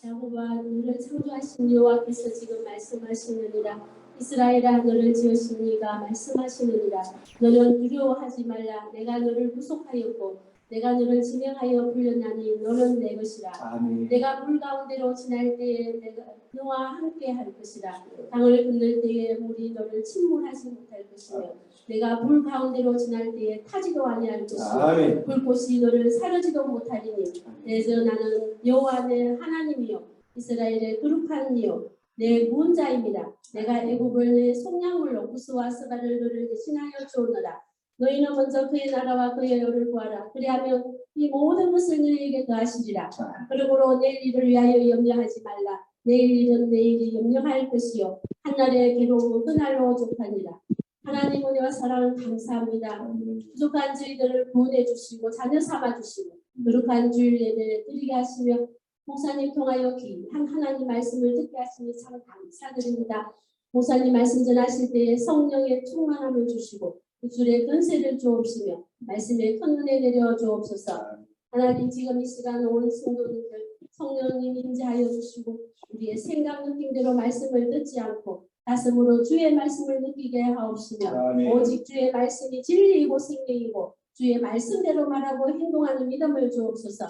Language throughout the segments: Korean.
야곱아 너를 창조하신 여호와께서 지금 말씀하시느니라. 이스라엘아 너를 지으신 이가 말씀하시느니라. 너는 두려워하지 말라. 내가 너를 구속하였고 내가 너를 지명하여 불렸나니 너는 내 것이라. 아멘. 내가 물 가운데로 지날 때에 내가 너와 함께 할 것이라. 강을 건널 때에 물이 너를 침몰하지 못할 것이며 내가 물 가운데로 지날 때에 타지도 아니할 것이요 불꽃이 너를 사르지도 못하리니 그래서 나는 여호와 내 하나님이요 이스라엘의 거룩한 이요 내 구원자입니다. 내가 애굽을 내 속량물로 구스와 스바를 너를 대신하여 주오노라. 너희는 먼저 그의 나라와 그의 의를 구하라. 그리하면 이 모든 것을 너희에게 더하시리라. 그러므로 내일 일을 위하여 염려하지 말라. 내일 일은 내일이 염려할 것이요 한날의 괴로움은 그날로 족하니라. 하나님 은혜와 사랑을 감사합니다. 부족한 저희들을 구원해 주시고 자녀 삼아 주시고 거룩한 주일 예배를 드리게 하시며 목사님 통하여 귀한 하나님 말씀을 듣게 하시니 참 감사드립니다. 목사님 말씀 전하실 때에 성령의 충만함을 주시고 구술의 권세를 주옵시며 말씀에 큰 은혜 내려 주옵소서. 하나님 지금 이 시간 온 성도님들 성령님 임재하여 주시고 우리의 생각 느낌대로 말씀을 듣지 않고 가슴으로 주의 말씀을 느끼게 하옵시며 오직 주의 말씀이 진리이고 생명이고 주의 말씀대로 말하고 행동하는 믿음을 주옵소서.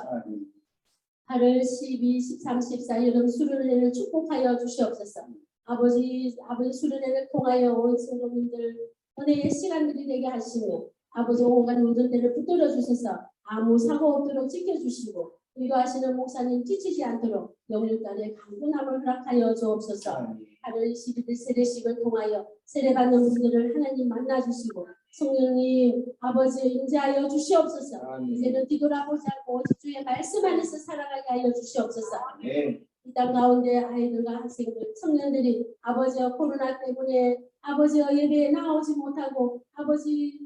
8월 12, 13, 14 여름 수련회를 축복하여 주시옵소서. 아버지 수련회를 통하여 온 성도님들 은혜의 시간들이 되게 하시며 아버지 온갖 모든 데를 붙들어 주셔서 아무 사고 없도록 지켜주시고 인도하시는 목사님 지치지 않도록 영육간의 강건함을 허락하여 주옵소서. 8월 21일 세례식을 통하여 세례받는 분들을 하나님 만나주시고 성령님 아버지 임재하여 주시옵소서. 이제는 뒤돌아보지 않고 오직 주의 말씀 안에서 살아가게 하여 주시옵소서. 이 땅 가운데 아이들과 학생들, 청년들이 아버지와 코로나 때문에 아버지와 예배에 나오지 못하고 아버지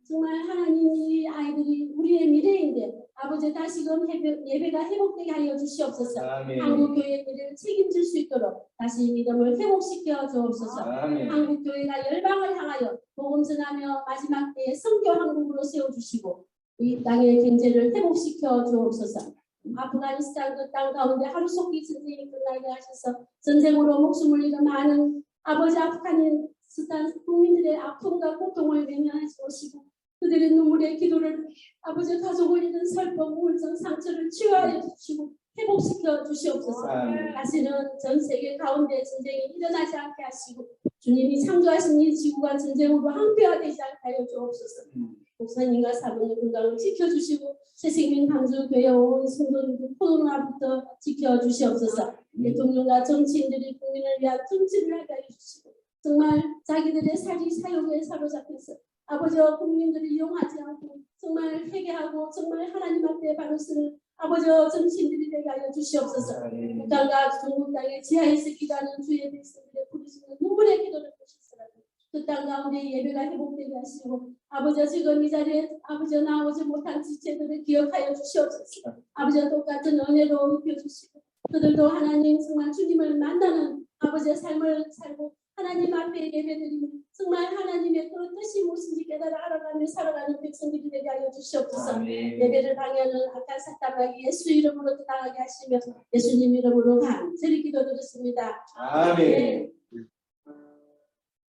정말 하나님이 아이들이 우리의 미래인데 아버지 다시금 예배가 회복되게 하여 주시옵소서. 한국교회의 미래를 책임질 수 있도록 다시 믿음을 회복시켜 주옵소서. 한국교회가 열방을 향하여 복음 전하며 마지막 때에 선교 한국으로 세워주시고 이 땅의 경제를 회복시켜 주옵소서. 아프가니스탄 그 땅 가운데 하루속히 전쟁이 끝나게 하셔서 전쟁으로 목숨을 잃은 많은 아버지 아프가니스탄 국민들의 아픔과 고통을 외면하시고 그들의 눈물의 기도를 아버지 가족을 잃은 슬픔, 우울증, 상처를 치유하여 주시고 회복시켜 주시옵소서. 다시는 전 세계 가운데 전쟁이 일어나지 않게 하시고 주님이 창조하신 이 지구가 전쟁으로 항폐화되지 않게 하여 주옵소서. 목사님과 사모님 건강을 지켜주시고 새생명 강주교회 온 성도님들 코로나부터 지켜주시옵소서. 대통령과 정치인들이 국민을 위한 정치를 하게 하여 주시고 정말 자기들의 사욕에 사로잡혀서 아버지와 국민들을 이용하지 않고 정말 회개하고 정말 하나님 앞에 바로 서는 아버지와 정치인들이 되게 하여 주시옵소서. 북한과 중국 땅의 지하에서 기도하는 주의 백성들의 부르짖는 눈물의 기도를 보시더라도 그 땅 가운데 예배가 회복되게 하시고 아버지와 지금 이 자리에 아버지와 나오지 못한 지체들을 기억하여 주시옵소서. 아버지와 똑같은 은혜로 입혀주시고 그들도 하나님 정말 주님을 만나는 아버지의 삶을 살고 하나님 앞에 예배드리며 정말 하나님의 그 뜻이 무엇인지 깨달아 알아가며 살아가는 백성들이 되게 하여 주시옵소서. 예배를 방해하는 악한 사탄에게 예수 이름으로 떠나가게 하시며 예수님 이름으로 간절히 기도드렸습니다. 아멘.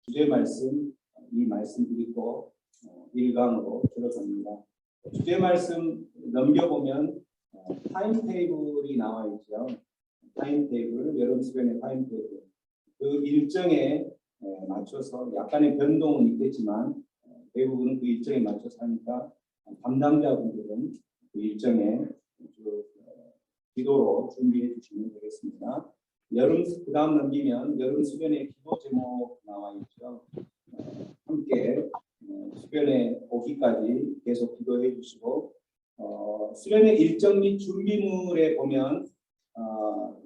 주제 말씀 이 말씀 드리고 1강으로 들어갑니다. 주제 말씀 넘겨보면 타임테이블이 나와 있죠. 타임테이블, 여름 수련의 타임테이블. 그 일정에 맞춰서 약간의 변동은 있겠지만 대부분은 그 일정에 맞춰서 하니까 담당자분들은 그 일정에 기도로 준비해 주시면 되겠습니다. 그 다음 넘기면 여름 수련의 기도 제목 나와 있죠. 함께 수련회 오기까지 계속 기도해 주시고 수련회 일정 및 준비물에 보면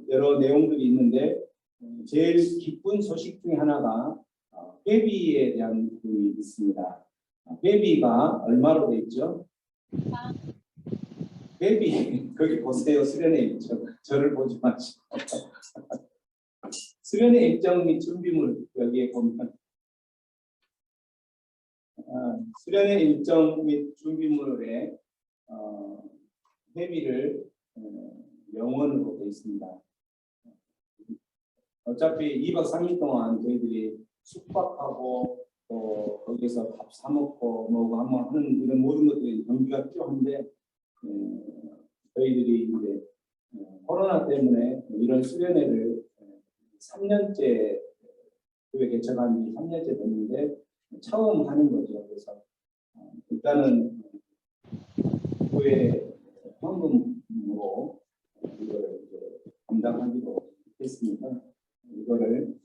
여러 내용들이 있는데 제일 기쁜 소식 중에 하나가 회비에 대한 부분이 있습니다. 회비가 얼마로 돼 있죠? 회비 거기 보세요. 수련회 일정. 저를 보지 마시고 수련회 일정 및 준비물 여기에 보면 수련회 일정 및 준비물에 회비를 영원으로 되어 있습니다. 어차피 2박 3일 동안 저희들이 숙박하고 또 거기서 밥 사 먹고 뭐고 한번 하는 이런 모든 것들이 경비가 필요한데 저희들이 이제 코로나 때문에 이런 수련회를 3년째 교회 개척한 지 3년째 됐는데 처음 하는 거죠. 그래서 일단은 교회 헌금으로 이걸 이제 감당하기로 했습니다. 이거를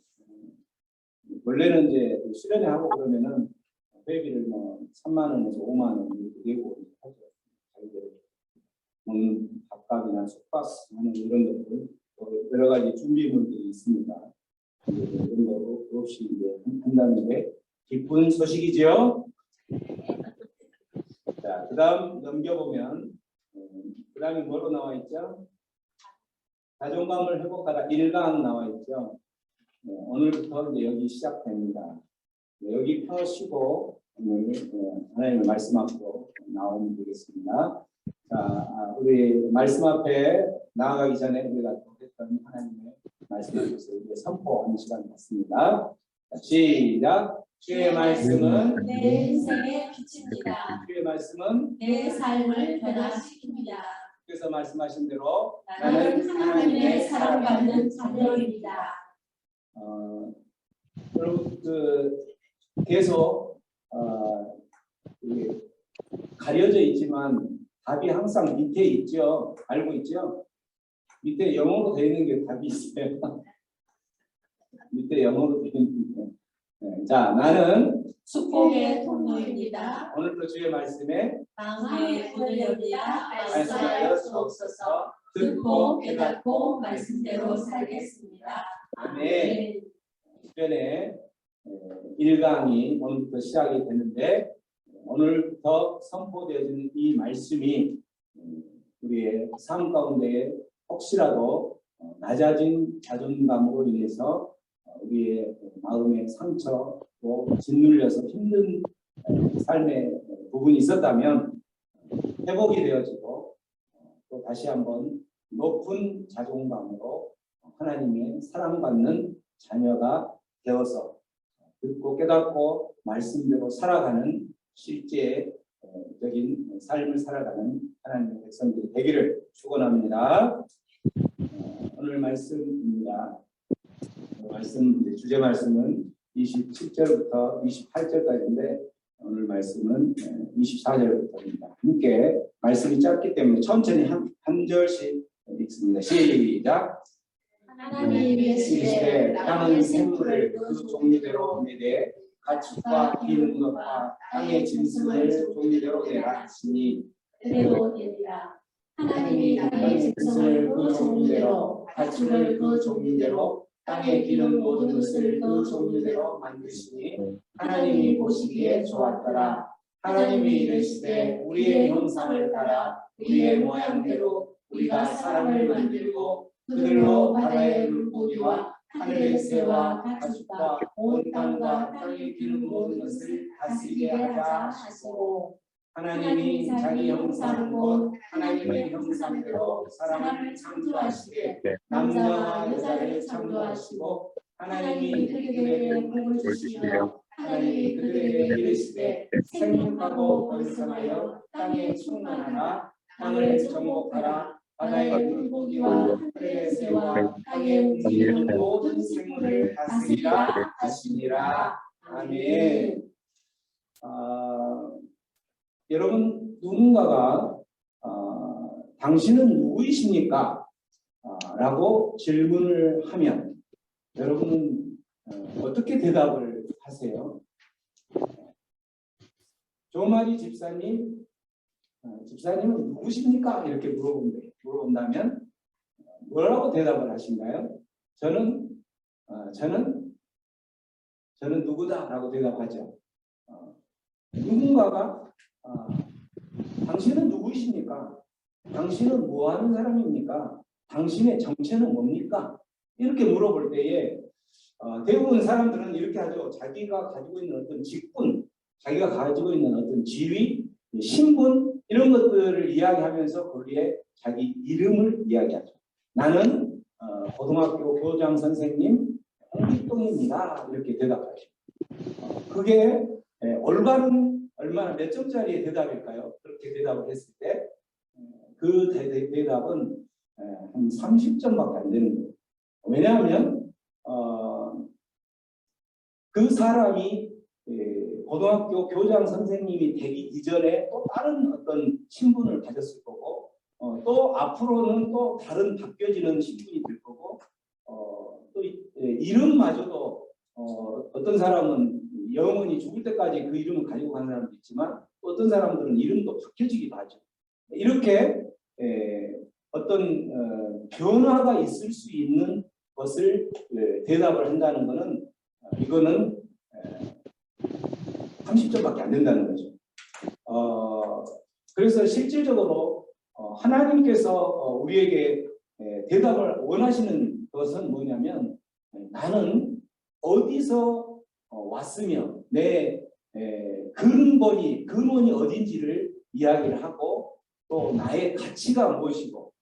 원래는 이제 수련회 하고 그러면은 회비를 뭐 3만 원에서 5만 원 이렇게 내고 하죠. 자기들 먹는 밥값이나 숙박하는 이런 것들 여러 가지 준비물들이 있습니다. 이런 거 없이 이제 한다는 게 기쁜 소식이죠. 자, 그다음 넘겨보면 그다음에 뭐로 나와 있죠? 자존감을 회복하라 1강 나와 있죠. 오늘부터 이제 여기 시작됩니다. 여기 펴시고 오늘 하나님의 말씀 앞으로 나오면 되겠습니다. 자, 우리 말씀 앞에 나아가기 전에 우리가 했던 하나님의 말씀 앞에서 선포하는 시간 같습니다. 시작. 주의 말씀은 내 인생의 빛입니다. 주의 말씀은 내 삶을 변화시킵니다. 그래서 말씀하신 대로 나는 하나님의 사랑받는 자녀입니다. 여러분 계속 가려져 있지만 답이 항상 밑에 있죠. 알고 있죠? 밑에 영어로 되어 있는 게 답이 있어요. 밑에 영어로 되어 있는 게. 자, 나는 축복의 통로입니다. 오늘도 주의 말씀에 마음의 문을 여기다 말씀하여 말씀하여 주옵소서. 듣고 깨닫고 말씀대로 살겠습니다. 아멘. 주변에 1강이 오늘부터 시작이 되는데 오늘부터 선포되어지는 이 말씀이 우리의 삶 가운데 혹시라도 낮아진 자존감으로 인해서 우리의 마음의 상처로 짓눌려서 힘든 삶의 부분이 있었다면 회복이 되어지고 또 다시 한번 높은 자존감으로 하나님의 사랑받는 자녀가 되어서 듣고 깨닫고 말씀대로 살아가는 실제적인 삶을 살아가는 하나님의 백성들이 되기를 축원합니다. 오늘 말씀입니다. 주제 말씀은 27절부터 28절까지인데 오늘 말씀은 24절부터입니다. 함께 말씀이 짧기 때문에 천천히 한 절씩 읽습니다. 시작. 하나님이 계시되 땅은 생물을 그 종류대로 내되 가축과 기는 것과 땅의 짐승을 종류대로 내라 하시니 그대로 되리라. 하나님이 땅의 짐승을 그 종류대로 가축을 그 종류대로 땅에 기는 모든 것을 그 종류대로 만드시니 하나님이 보시기에 좋았더라. 하나님이 이르시되 우리의 형상을 따라 우리의 모양대로 우리가 사람을 만들고 그들로 바다의 물고기와 하늘의 새와 가축과 온 땅과 땅에 기는 모든 것을 다스리게 하자 하시고 하나님이 자기 형상 곧 하나님의 형상대로 사람을 창조하시되 남자와 여자를 창조하시고 하나님이 그들에게 복을 주시며 하나님이 그들에게 이르시되 생육하고 번성하여 땅에 충만하라. 땅을 정복하라. 바다의 물고기와 하늘의 새와 땅에 움직이는 모든 생물을 다스리라 하시니라. 아멘. 여러분 누군가가 당신은 누구이십니까? 라고 질문을 하면 여러분은 어떻게 대답을 하세요? 조마리 집사님은 누구십니까? 이렇게 물어본다면 뭐라고 대답을 하신가요? 저는 누구다라고 대답하죠. 누군가가 당신은 누구이십니까? 당신은 뭐 하는 사람입니까? 당신의 정체는 뭡니까? 이렇게 물어볼 때에 대부분 사람들은 이렇게 하죠. 자기가 가지고 있는 어떤 직분, 자기가 가지고 있는 어떤 지위, 신분 이런 것들을 이야기하면서 거기에 자기 이름을 이야기하죠. 나는 고등학교 교장 선생님 홍길동입니다. 이렇게 대답하죠. 그게 올바른 얼마나 몇 점짜리의 대답일까요? 그렇게 대답을 했을 때 그 대답은 한 30점밖에 안 되는 거예요. 왜냐하면 그 사람이 고등학교 교장 선생님이 되기 이전에 또 다른 어떤 신분을 가졌을 거고 또 앞으로는 또 다른 바뀌어지는 신분이 될 거고 또 이름마저도 어떤 사람은 영원히 죽을 때까지 그 이름을 가지고 가는 사람도 있지만 또 어떤 사람들은 이름도 바뀌어지기도 하죠. 이렇게 어떤 변화가 있을 수 있는 것을 대답을 한다는 것은 이거는 30점밖에 안 된다는 거죠. 그래서 실질적으로 하나님께서 우리에게 대답을 원하시는 것은 뭐냐면 나는 어디서 왔으며 내 근원이 어딘지를 이야기를 하고 또 나의 가치가 무엇이고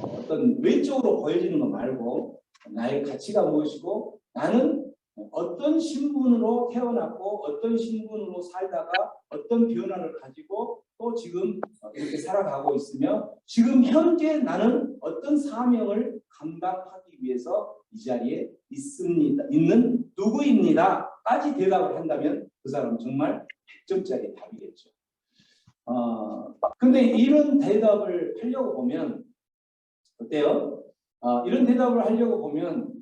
어떤 외적으로 보여지는 거 말고 나의 가치가 무엇이고 나는 어떤 신분으로 태어났고 어떤 신분으로 살다가 어떤 변화를 가지고 또 지금 이렇게 살아가고 있으며 지금 현재 나는 어떤 사명을 감당하기 위해서 이 자리에 있는 누구입니다까지 대답을 한다면 그 사람은 정말 100점짜리 답이겠죠. 근데 이런 대답을 하려고 보면 어때요? 이런 대답을 하려고 보면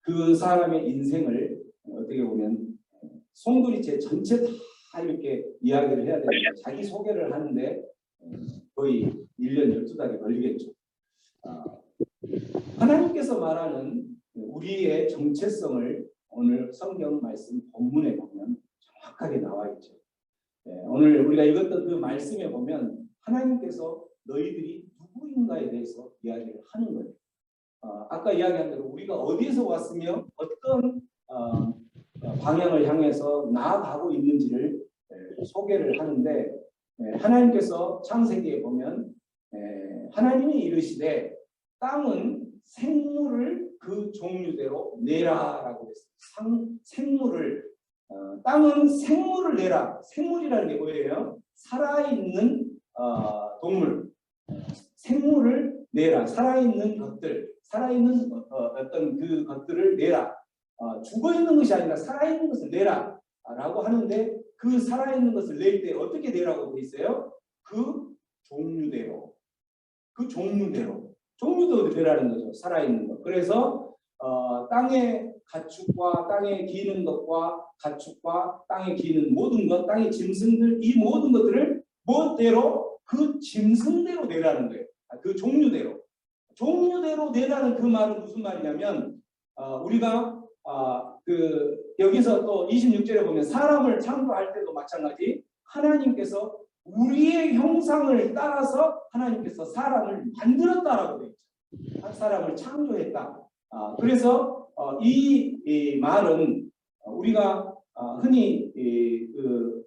그 사람의 인생을 어떻게 보면 송두리째 전체 다 이렇게 이야기를 해야 되는데 자기 소개를 하는데 거의 1년 12달이 걸리겠죠. 하나님께서 말하는 우리의 정체성을 오늘 성경 말씀 본문에 보면 정확하게 나와 있죠. 오늘 우리가 읽었던 그 말씀에 보면 하나님께서 너희들이 누구인가에 대해서 이야기를 하는 거예요. 아까 이야기한 대로 우리가 어디에서 왔으며 어떤 방향을 향해서 나아가고 있는지를 소개를 하는데 하나님께서 창세기에 보면 하나님이 이르시되 땅은 생물을 그 종류대로 내라라고 했어요. 생물을 땅은 생물을 내라. 생물이라는 게 뭐예요? 살아있는 동물, 생물을 내라. 살아있는 것들, 살아있는 어떤 그 것들을 내라. 죽어있는 것이 아니라 살아있는 것을 내라 라고 하는데 그 살아있는 것을 낼 때 어떻게 내라고 되어 있어요? 그 종류대로 내라는 거죠. 살아있는 것. 그래서 땅의 가축과 땅에 기는 것과 가축과 땅에 기는 모든 것, 땅의 짐승들 이 모든 것들을 무엇대로? 그 짐승대로 내라는 거예요. 그 종류대로 내라는 그 말은 무슨 말이냐면 우리가 여기서 또 26절에 보면 사람을 창조할 때도 마찬가지 하나님께서 우리의 형상을 따라서 하나님께서 사람을 만들었다라고 되어 있죠. 사람을 창조했다. 그래서 이 말은 우리가 흔히 그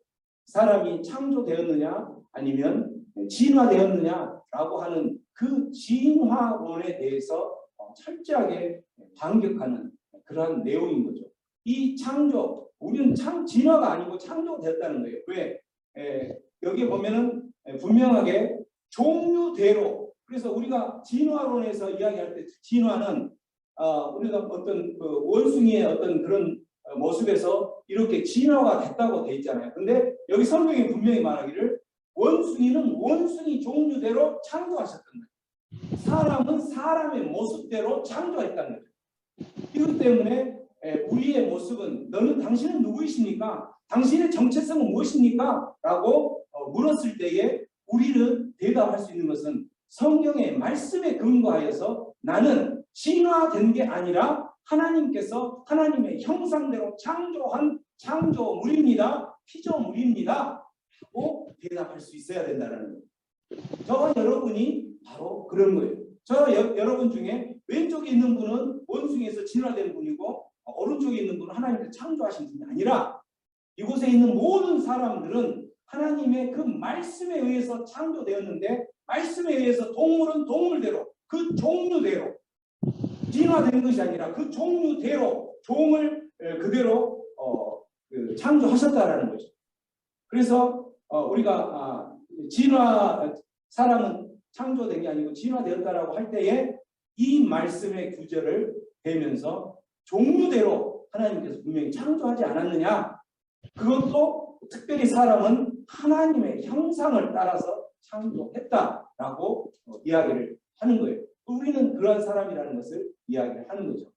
사람이 창조되었느냐 아니면 진화되었느냐라고 하는 그 진화론에 대해서 철저하게 반격하는 그러한 내용인 거죠. 이 창조, 우리는 진화가 아니고 창조되었다는 거예요. 왜? 여기에 보면은 분명하게 종류대로. 그래서 우리가 진화론에서 이야기할 때 진화는 우리가 어떤 그 원숭이의 어떤 그런 모습에서 이렇게 진화가 됐다고 돼 있잖아요. 근데 여기 성경이 분명히 말하기를 원숭이는 원숭이 종류대로 창조하셨던 거예요. 사람은 사람의 모습대로 창조했다는 거죠. 이것 때문에 우리의 모습은 당신은 누구이십니까? 당신의 정체성은 무엇입니까? 라고 물었을 때에 우리는 대답할 수 있는 것은 성경의 말씀에 근거하여서 나는 진화된 게 아니라 하나님께서 하나님의 형상대로 창조한 창조물입니다. 피조물입니다. 라고 대답할 수 있어야 된다는 거예요. 저와 여러분이 바로 그런 거예요. 여러분 중에 왼쪽에 있는 분은 원숭이에서 진화된 분이고 오른쪽에 있는 분은 하나님께서 창조하신 분이 아니라 이곳에 있는 모든 사람들은 하나님의 그 말씀에 의해서 창조되었는데 말씀에 의해서 동물은 동물대로 그 종류대로 진화된 것이 아니라 그 종류대로 종을 그대로 창조하셨다라는 거죠. 그래서 우리가 사람은 창조된 게 아니고 진화되었다라고 할 때에 이 말씀의 구절을 배면서 종류대로 하나님께서 분명히 창조하지 않았느냐? 그것도 특별히 사람은 하나님의 형상을 따라서 창조했다라고 이야기를 하는 거예요. 우리는 그러한 사람이라는 것을 이야기를 하는 거죠.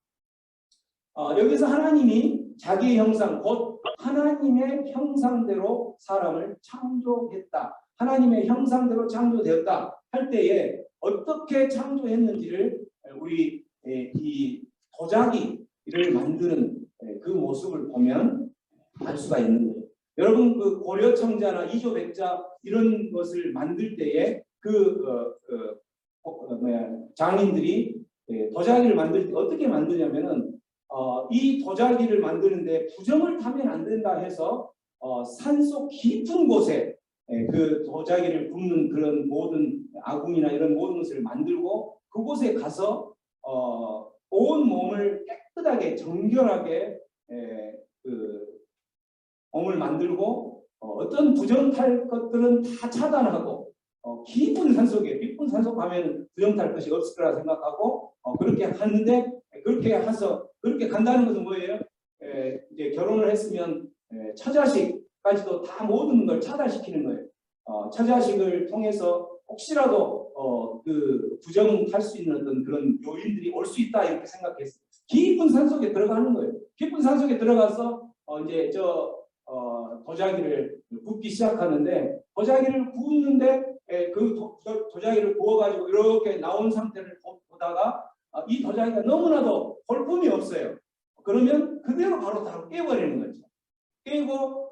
여기서 하나님이 자기의 형상, 곧 하나님의 형상대로 사람을 창조했다. 하나님의 형상대로 창조되었다 할 때에 어떻게 창조했는지를 우리 이 도자기를 만드는 그 모습을 보면 알 수가 있는 거예요. 여러분 그 고려 청자나 이조 백자 이런 것을 만들 때에 장인들이 도자기를 만들 때 어떻게 만드냐면은 이 도자기를 만드는데 부정을 타면 안 된다 해서 산속 깊은 곳에 그 도자기를 굽는 그런 모든 아궁이나 이런 모든 것을 만들고 그곳에 가서 온 몸을 깨끗하게 정결하게 몸을 만들고 어떤 부정탈 것들은 다 차단하고 깊은 산속 가면 부정탈 것이 없을 거라 생각하고 그렇게 하는데 그렇게 간다는 것은 뭐예요? 이제 결혼을 했으면 처자식까지도 다 모든 걸 차단시키는 거예요. 처자식을 통해서 혹시라도 그 부정할 수 있는 어떤 그런 요인들이 올 수 있다 이렇게 생각했어요. 깊은 산속에 들어가는 거예요. 깊은 산속에 들어가서 이제 도자기를 굽기 시작하는데 도자기를 굽는데 그 도자기를 구워가지고 이렇게 나온 상태를 보다가 이 도자기가 너무나도 볼품이 없어요. 그러면 그대로 바로 깨버리는 거죠. 깨고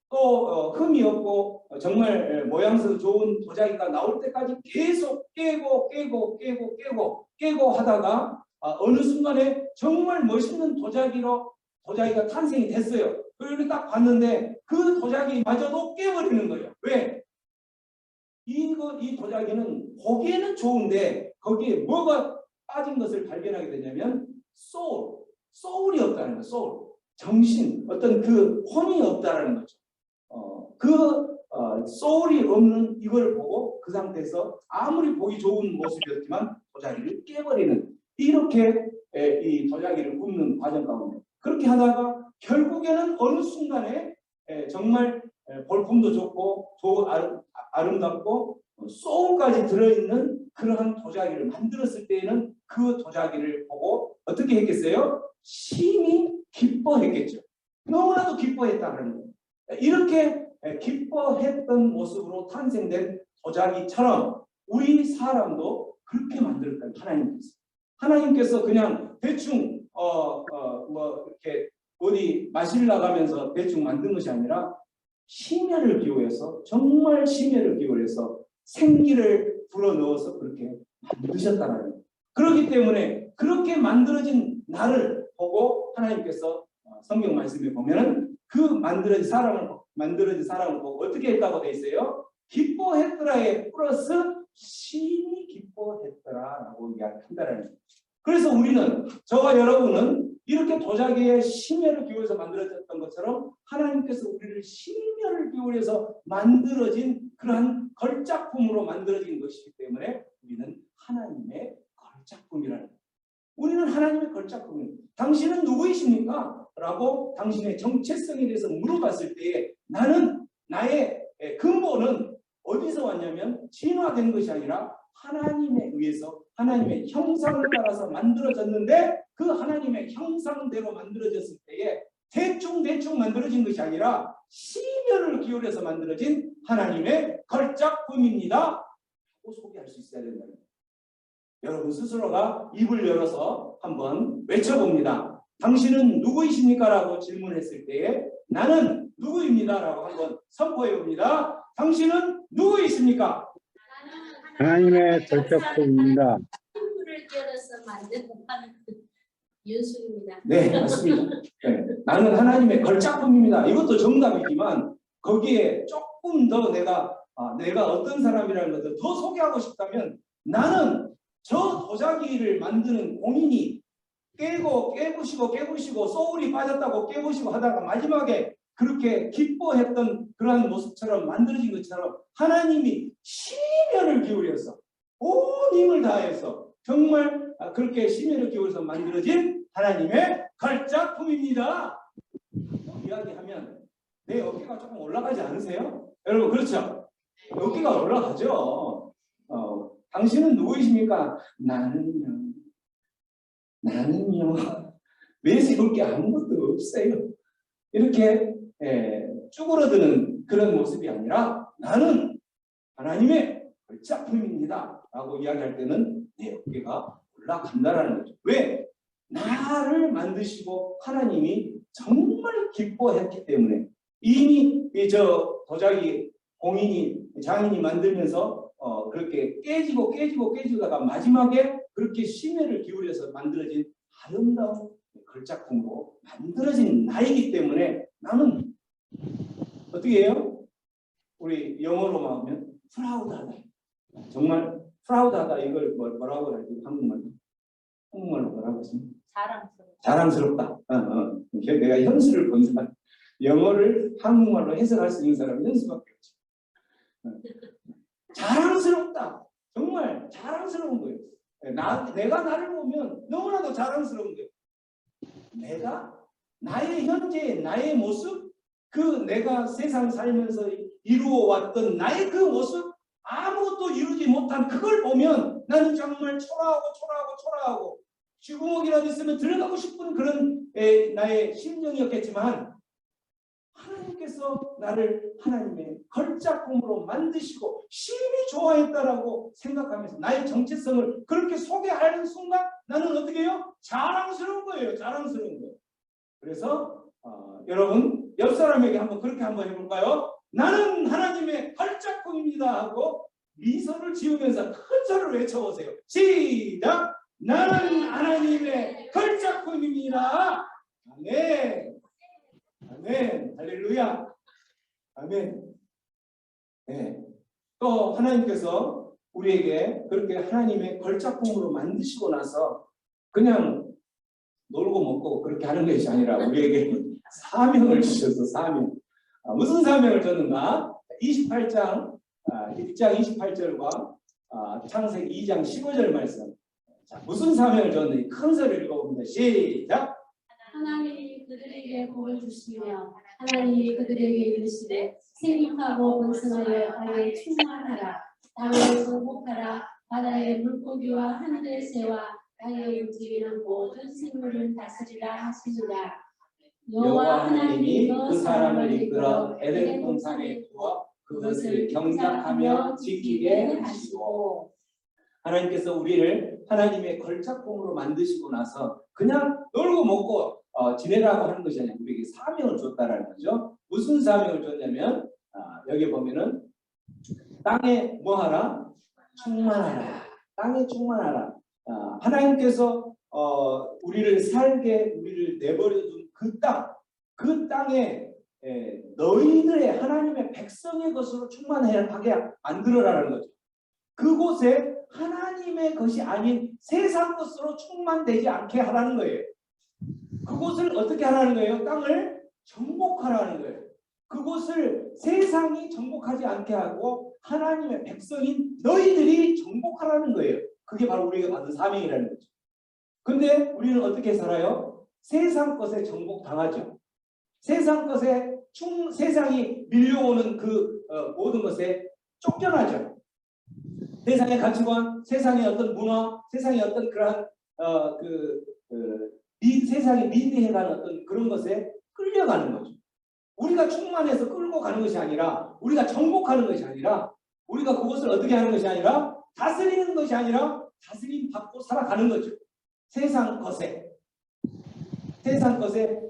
또 흠이 없고 정말 모양새도 좋은 도자기가 나올 때까지 계속 깨고 하다가 어느 순간에 정말 멋있는 도자기가 탄생이 됐어요. 그리고 딱 봤는데 그 도자기마저도 깨버리는 거예요. 왜? 이 도자기는 보기에는 좋은데 거기에 뭐가 빠진 것을 발견하게 되냐면 소울이 없다는 거예요. 소울, 정신, 어떤 그 혼이 없다는 거죠. 소울이 없는 이걸 보고 그 상태에서 아무리 보기 좋은 모습이었지만 도자기를 깨버리는 이렇게 이 도자기를 굽는 과정 가운데 그렇게 하다가 결국에는 어느 순간에 정말 볼품도 좋고 아름답고 소울까지 들어있는 그러한 도자기를 만들었을 때에는 그 도자기를 보고 어떻게 했겠어요? 심히 기뻐했겠죠. 너무나도 기뻐했다는 거예요. 이렇게 기뻐했던 모습으로 탄생된 도자기처럼 우리 사람도 그렇게 만들었다. 하나님께서 그냥 대충 이렇게 어디 마실 나가면서 대충 만든 것이 아니라 심혈을 기울여서 정말 심혈을 기울여서 생기를 불어넣어서 그렇게 만드셨다는 거예요. 그렇기 때문에 그렇게 만들어진 나를 보고 하나님께서 성경 말씀에 보면은 그 만들어진 사람을 보고 어떻게 했다고 돼 있어요? 기뻐했더라에 플러스 심히 기뻐했더라라고 이야기한다는 거예요. 그래서 우리는 저와 여러분은 이렇게 도자기에 심혈을 기울여서 만들어졌던 것처럼 하나님께서 우리를 심혈을 기울여서 만들어진 그러한 걸작품으로 만들어진 것이기 때문에 우리는 하나님의 걸작품이라는 거예요. 우리는 하나님의 걸작품입니다. 당신은 누구이십니까? 라고 당신의 정체성에 대해서 물어봤을 때에 나는 나의 근본은 어디서 왔냐면 진화된 것이 아니라 하나님에 의해서 하나님의 형상을 따라서 만들어졌는데 그 하나님의 형상대로 만들어졌을 때에 대충 만들어진 것이 아니라 심혈을 기울여서 만들어진 하나님의 걸작품입니다. 하고 소개할 수 있어야 된다는 거예요. 여러분 스스로가 입을 열어서 한번 외쳐봅니다. 당신은 누구이십니까? 라고 질문했을 때에 나는 누구입니다. 라고 한번 선포해 봅니다. 당신은 누구이십니까? 하나님의 걸작품입니다. 힘을 깨어서 만든 윤숙입니다. 네, 맞습니다. 네, 나는 하나님의 걸작품입니다. 이것도 정답이지만 거기에 조금 더 내가 어떤 사람이라는 것을 더 소개하고 싶다면 나는 도자기를 만드는 공인이 깨부시고 소울이 빠졌다고 깨부시고 하다가 마지막에 그렇게 기뻐했던 그러한 모습처럼 만들어진 것처럼 하나님이 심혈을 기울여서 온 힘을 다해서 정말 그렇게 심혈을 기울여서 만들어진 하나님의 걸작품입니다. 이야기하면 내 어깨가 조금 올라가지 않으세요? 여러분 그렇죠? 어깨가 올라가죠. 당신은 누구이십니까? 나는요 내세울 게 아무것도 없어요. 이렇게 쭈그러드는 그런 모습이 아니라 나는 하나님의 걸작품입니다 라고 이야기할 때는 내 어깨가 올라간다라는 거죠. 왜? 나를 만드시고 하나님이 정말 기뻐했기 때문에 이미 저 도자기 공인이 장인이 만들면서 그렇게 깨지다가 마지막에 그렇게 심혈을 기울여서 만들어진 아름다운 걸작품으로 만들어진 나이기 때문에 나는 어떻게 해요? 우리 영어로 하면 프라우드하다. 정말 프라우드하다. 이걸 뭐라고 하지? 한국말로 뭐라고 했습니까? 자랑스럽다. 내가 현수를 본 사람, 영어를 한국말로 해석할 수 있는 사람은 현수밖에 없죠. 자랑스럽다. 정말 자랑스러운 거예요. 내가 나를 보면 너무나도 자랑스러운 거예요. 내가 나의 현재 나의 모습, 그 내가 세상 살면서 이루어왔던 나의 그 모습, 아무것도 이루지 못한 그걸 보면 나는 정말 초라하고 쥐구멍이라도 있으면 들어가고 싶은 그런 나의 심정이었겠지만 하나님께서 나를 하나님의 걸작품으로 만드시고 심히 좋아했다라고 생각하면서 나의 정체성을 그렇게 소개하는 순간 나는 어떻게 해요? 자랑스러운 거예요. 자랑스러운 거예요. 그래서 여러분 옆 사람에게 한번 그렇게 한번 해볼까요? 나는 하나님의 걸작품입니다 하고 미소를 지으면서 큰 소리로 외쳐보세요. 시작! 나는 하나님의 걸작품입니다. 아멘. 아멘. 할렐루야. 아멘. 네. 또 하나님께서 우리에게 그렇게 하나님의 걸작품으로 만드시고 나서 그냥 놀고 먹고 그렇게 하는 것이 아니라 우리에게 사명을 주셔서 사명. 무슨 사명을 줬는가? 28장 1장 28절과 창세기 2장 15절 말씀. 자, 무슨 사명을 줬는지 큰 소리를 읽어봅니다. 시작. 하나님이 그들에게 복을 주시며 하나님이 그들에게 이르시되 생육하고 번성하여 땅에 충만하라. 땅을 정복하라. 바다의 물고기와 하늘의 새와 땅에 움직이는 모든 생물을 다스리라 하시니라. 여호와 하나님이 그 사람을 이끌어 에덴 동산에 두어 그것을 경작하며 지키게 하시고. 하나님께서 우리를 하나님의 걸작품으로 만드시고 나서 그냥 놀고 먹고 지내라고 하는 것이 아니라 우리에게 사명을 줬다라는 거죠. 무슨 사명을 줬냐면 여기 보면은 땅에 뭐하라? 충만하라. 땅에 충만하라. 하나님께서 우리를 내버려둔 그 땅에 너희들의 하나님의 백성의 것으로 충만하게 만들어라는 거죠. 그곳에 하나님의 것이 아닌 세상 것으로 충만되지 않게 하라는 거예요. 그곳을 어떻게 하라는 거예요? 땅을 정복하라는 거예요. 그곳을 세상이 정복하지 않게 하고 하나님의 백성인 너희들이 정복하라는 거예요. 그게 바로 우리가 받은 사명이라는 거죠. 근데 우리는 어떻게 살아요? 세상 것에 정복당하죠. 세상 것에 세상이 밀려오는 그 모든 것에 쫓겨나죠. 세상의 가치관, 세상의 어떤 문화, 세상의 어떤 그러한 세상이 리드해가는 어떤 그런 것에 끌려가는 거죠. 우리가 충만해서 끌고 가는 것이 아니라, 우리가 정복하는 것이 아니라, 우리가 그것을 어떻게 하는 것이 아니라, 다스리는 것이 아니라 다스림 받고 살아가는 거죠. 세상 것에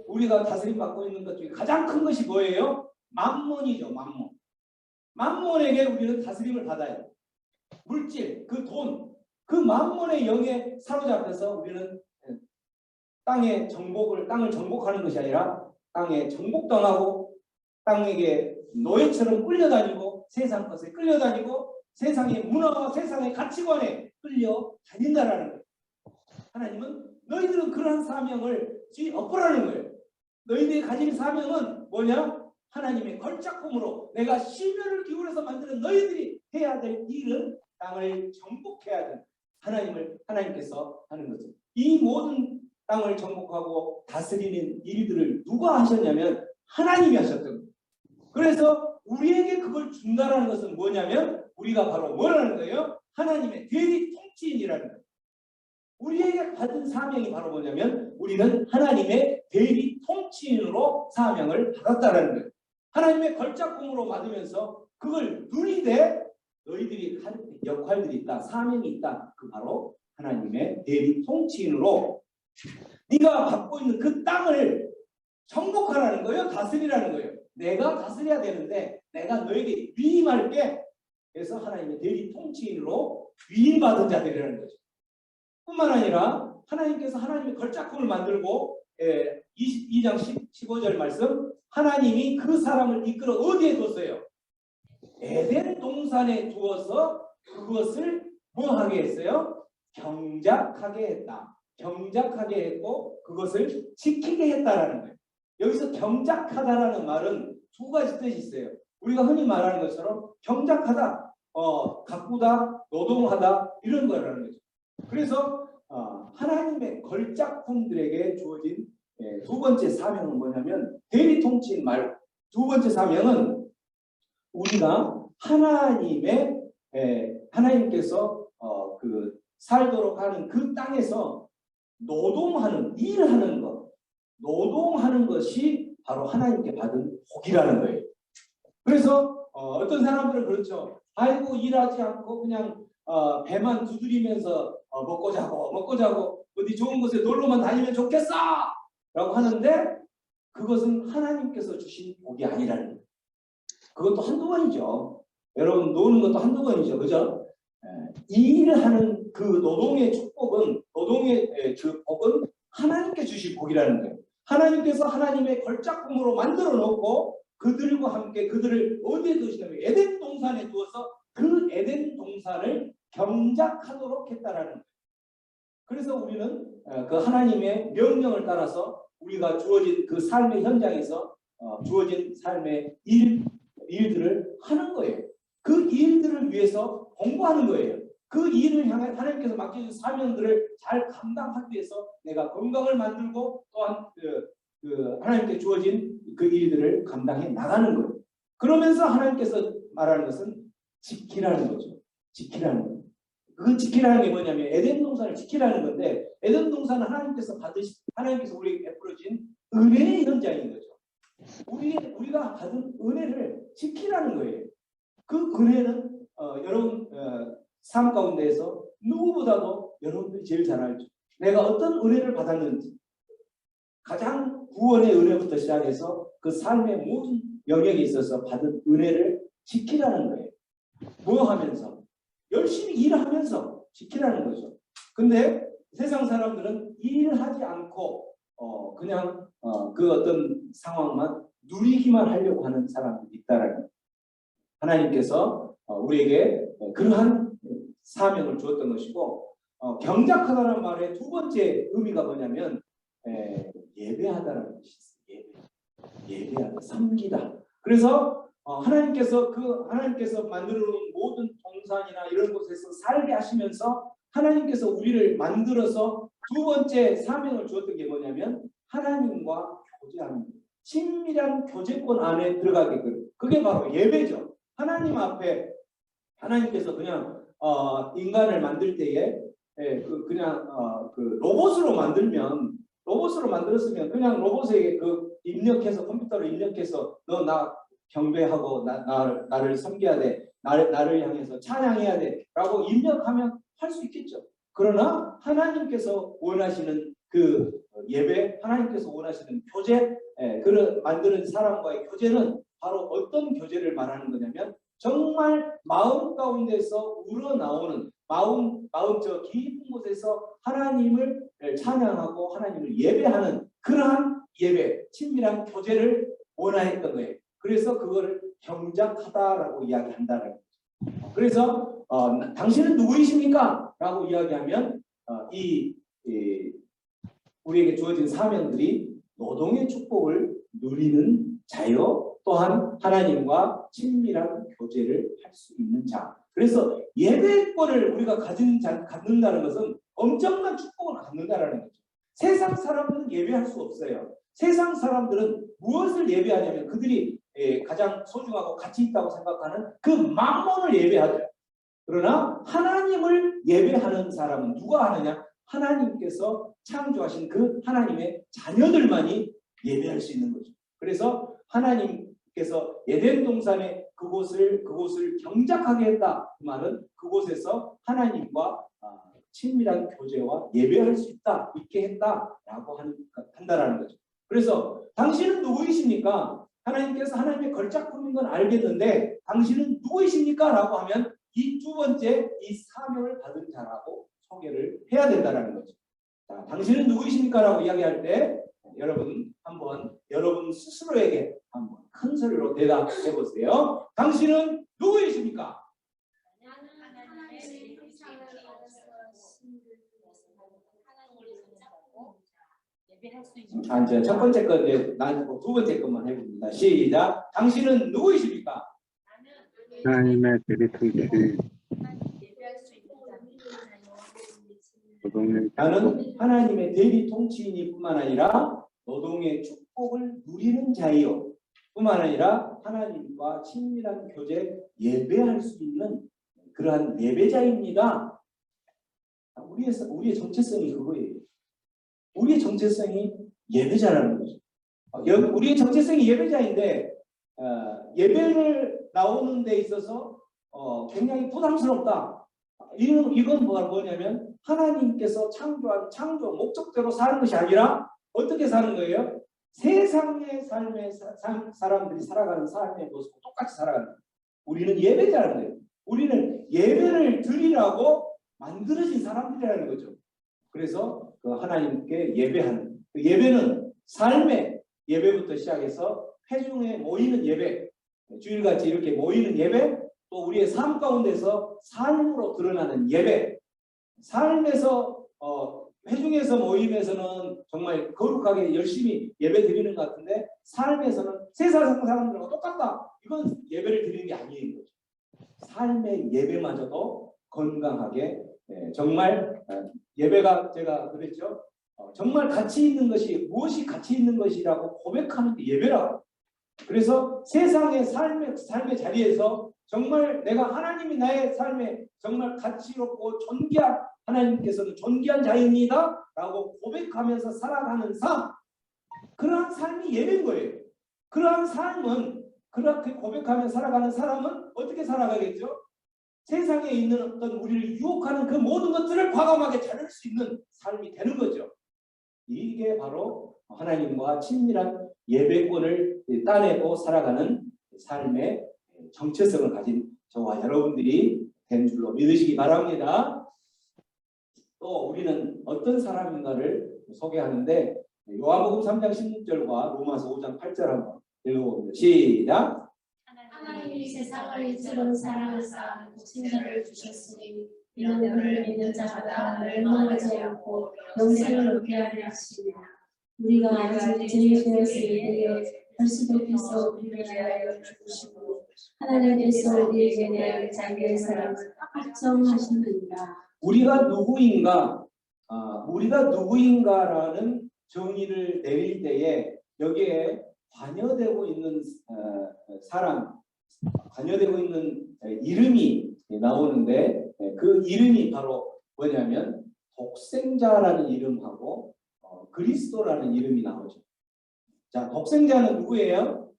우리가 다스림 받고 있는 것 중에 가장 큰 것이 뭐예요? 만몬이죠. 만몬에게 우리는 다스림을 받아요. 물질, 그 돈, 그 만몬의 영에 사로잡혀서 우리는 땅을 정복하는 것이 아니라 땅에 정복당하고 땅에게 노예처럼 끌려다니고 세상 것에 끌려다니고 세상의 문화와 세상의 가치관에 끌려 다닌다라는 거예요. 하나님은 너희들은 그러한 사명을 엎으라는 거예요. 너희들이 가진 사명은 뭐냐? 하나님의 걸작품으로 내가 심혈을 기울여서 만드는 너희들이 해야 될 일은 땅을 정복해야 된다. 하나님께서 하는 거죠. 이 모든 땅을 정복하고 다스리는 일들을 누가 하셨냐면 하나님이 하셨던 거예요. 그래서 우리에게 그걸 준다라는 것은 뭐냐면 우리가 바로 뭐라는 거예요? 하나님의 대리 통치인이라는 거예요. 우리에게 받은 사명이 바로 뭐냐면 우리는 하나님의 대리 통치인으로 사명을 받았다라는 거예요. 하나님의 걸작품으로 받으면서 그걸 누리되 너희들이 할 역할들이 있다, 사명이 있다. 그 바로 하나님의 대리 통치인으로 네가 갖고 있는 그 땅을 정복하라는 거예요, 다스리라는 거예요. 내가 다스려야 되는데 내가 너에게 위임할게. 그래서 하나님의 대리 통치인으로 위임받은 자들이라는 거죠. 뿐만 아니라 하나님께서 하나님의 걸작품을 만들고 22장 15절 말씀, 하나님이 그 사람을 이끌어 어디에 뒀어요? 에덴 동산에 두어서 그것을 뭐 하게 했어요? 경작하게 했다. 경작하게 했고 그것을 지키게 했다라는 거예요. 여기서 경작하다라는 말은 두 가지 뜻이 있어요. 우리가 흔히 말하는 것처럼 경작하다, 가꾸다, 노동하다 이런 거라는 거죠. 그래서 하나님의 걸작품들에게 주어진 두 번째 사명은 뭐냐면 대리 통치인 말. 두 번째 사명은 우리가 하나님께서 그 살도록 하는 그 땅에서 노동하는 일하는 것, 노동하는 것이 바로 하나님께 받은 복이라는 거예요. 그래서 어떤 사람들은 그렇죠. 아이고 일하지 않고 그냥 배만 두드리면서 먹고 자고 어디 좋은 곳에 놀러만 다니면 좋겠어! 라고 하는데 그것은 하나님께서 주신 복이 아니라는 거예요. 그것도 한두 번이죠. 여러분 노는 것도 한두 번이죠. 그죠? 일하는 그 노동의 축복은 노동의 그 복은 하나님께 주신 복이라는 거예요. 하나님께서 하나님의 걸작품으로 만들어 놓고 그들과 함께 그들을 어디에 두시냐면 에덴 동산에 두어서 그 에덴 동산을 경작하도록 했다라는 거예요. 그래서 우리는 그 하나님의 명령을 따라서 우리가 주어진 그 삶의 현장에서 주어진 삶의 일들을 하는 거예요. 그 일들을 위해서 공부하는 거예요. 그 일을 향해 하나님께서 맡겨준 사명들을 잘 감당하기 위해서 내가 건강을 만들고 또한 그 하나님께 주어진 그 일들을 감당해 나가는 거예요. 그러면서 하나님께서 말하는 것은 지키라는 거죠. 지키라는 거예요. 그 지키라는 게 뭐냐면 에덴 동산을 지키라는 건데 에덴 동산은 하나님께서 우리에게 베풀어진 은혜의 현장인 거죠. 우리가 받은 은혜를 지키라는 거예요. 그 은혜는 여러분 삶 가운데에서 누구보다도 여러분들이 제일 잘 알죠. 내가 어떤 은혜를 받았는지 가장 구원의 은혜부터 시작해서 그 삶의 모든 영역에 있어서 받은 은혜를 지키라는 거예요. 뭐 하면서? 열심히 일하면서 지키라는 거죠. 근데 세상 사람들은 일하지 않고 그냥 그 어떤 상황만 누리기만 하려고 하는 사람들이 있다라는 거예요. 하나님께서 우리에게 그러한 사명을 주었던 것이고 경작하다는 말의 두 번째 의미가 뭐냐면 예배하다라는 것이 있어요. 예배하다, 섬기다. 그래서 하나님께서 만들어 놓은 모든 동산이나 이런 곳에서 살게 하시면서 하나님께서 우리를 만들어서 두 번째 사명을 주었던 게 뭐냐면 하나님과 교제하는 친밀한 교제권 안에 들어가게끔. 그게 바로 예배죠. 하나님 앞에 하나님께서 그냥 인간을 만들 때에 그냥 그 로봇으로 만들었으면 그냥 로봇에게 그 입력해서 컴퓨터로 입력해서 너 나 경배하고 나를 섬겨야 돼. 나를 향해서 찬양해야 돼. 라고 입력하면 할 수 있겠죠. 그러나 하나님께서 원하시는 그 예배, 하나님께서 원하시는 교제, 그 만드는 사람과의 교제는 바로 어떤 교제를 말하는 거냐면 정말 마음 가운데서 우러나오는 마음 저 깊은 곳에서 하나님을 찬양하고 하나님을 예배하는 그러한 예배, 친밀한 교제를 원하였던 거예요. 그래서 그거를 경작하다라고 이야기한다는 거죠. 그래서 당신은 누구이십니까? 라고 이야기하면 우리에게 주어진 사명들이 노동의 축복을 누리는 자요, 또한 하나님과 친밀한 교제를 할 수 있는 자. 그래서 예배권을 우리가 갖는다는 것은 엄청난 축복을 갖는다는 거죠. 세상 사람들은 예배할 수 없어요. 세상 사람들은 무엇을 예배하냐면 그들이 가장 소중하고 가치 있다고 생각하는 그 만몬을 예배하죠. 그러나 하나님을 예배하는 사람은 누가 하느냐? 하나님께서 창조하신 그 하나님의 자녀들만이 예배할 수 있는 거죠. 그래서 하나님께서 에덴 동산에 그곳을 경작하게 했다. 그 말은 그곳에서 하나님과 친밀한 교제와 예배할 수 있다, 있게 했다라고 한다라는 거죠. 그래서 당신은 누구이십니까? 하나님께서 하나님의 걸작품인 건 알겠는데 당신은 누구이십니까? 라고 하면 이 두 번째 이 사명을 받은 자라고 소개를 해야 된다는 거죠. 자, 당신은 누구이십니까? 라고 이야기할 때 여러분 한번 여러분 스스로에게 한번 큰 소리로 대답해 보세요. 당신은 누구이십니까? 이제 첫 번째 거 이제 두 번째 것만 해봅니다. 시작. 당신은 누구이십니까? 하나님의 대리통치 나는 하나님의 대리 통치인이뿐만 아니라 노동의 축복을 누리는 자이요 뿐만 아니라 하나님과 친밀한 교제 예배할 수 있는 그러한 예배자입니다. 우리의 정체성이 그거예요. 우리의 정체성이 예배자라는 거죠. 우리의 정체성이 예배자인데 예배를 나오는 데 있어서 굉장히 부담스럽다. 이건 뭐냐면 하나님께서 창조한 창조 목적대로 사는 것이 아니라 어떻게 사는 거예요? 세상의 삶의 사람들이 살아가는 삶의 모습과 똑같이 살아가는 거예요. 우리는 예배자라는 거예요. 우리는 예배를 드리라고 만들어진 사람들이라는 거죠. 그래서 그 하나님께 예배하는 그 예배는 삶의 예배부터 시작해서 회중에 모이는 예배, 주일같이 이렇게 모이는 예배, 또 우리의 삶 가운데서 삶으로 드러나는 예배, 삶에서 회중에서 모임에서는 정말 거룩하게 열심히 예배 드리는 것 같은데 삶에서는 세상 사람들과 똑같다. 이건 예배를 드리는 게 아니에요. 삶의 예배마저도 건강하게 정말 예배가 제가 그랬죠. 정말 가치 있는 것이 무엇이 가치 있는 것이라고 고백하는 게 예배라고. 그래서 세상의 삶의 자리에서 정말 내가 하나님이 나의 삶에 정말 가치롭고 존귀한 하나님께서는 존귀한 자입니다 라고 고백하면서 살아가는 삶, 그러한 삶이 예배인 거예요. 그러한 삶은 그렇게 고백하며 살아가는 사람은 어떻게 살아가겠죠? 세상에 있는 어떤 우리를 유혹하는 그 모든 것들을 과감하게 자를 수 있는 삶이 되는 거죠. 이게 바로 하나님과 친밀한 예배권을 따내고 살아가는 삶의 정체성을 가진 저와 여러분들이 된 줄로 믿으시기 바랍니다. 또 우리는 어떤 사람인가를 소개하는데 요한복음 3장 16절과 로마서 5장 8절 한번 읽어봅니다. 시작. 하나님이 세상을 이처럼 사랑하사 독생자를 주셨으니 이는 그를 믿는 자마다 멸망하지 않고 영생을 얻게 하려 하심이라. 우리가 아직 죄되었을 때에 그리스도께서 우리를 위하여 죽으시고 하나님께서 우리에게 대하여 자기의 사랑을 확정하시느니라. 우리가 누구인가라는 정의를 내릴 때에 여기에 관여되고 있는 관여되고 있는 이름이 나오는데 그 이름이 바로 뭐냐면 독생자라는 이름하고 그리스도라는 이름이 나오죠. 자, 독생자는 누구예요?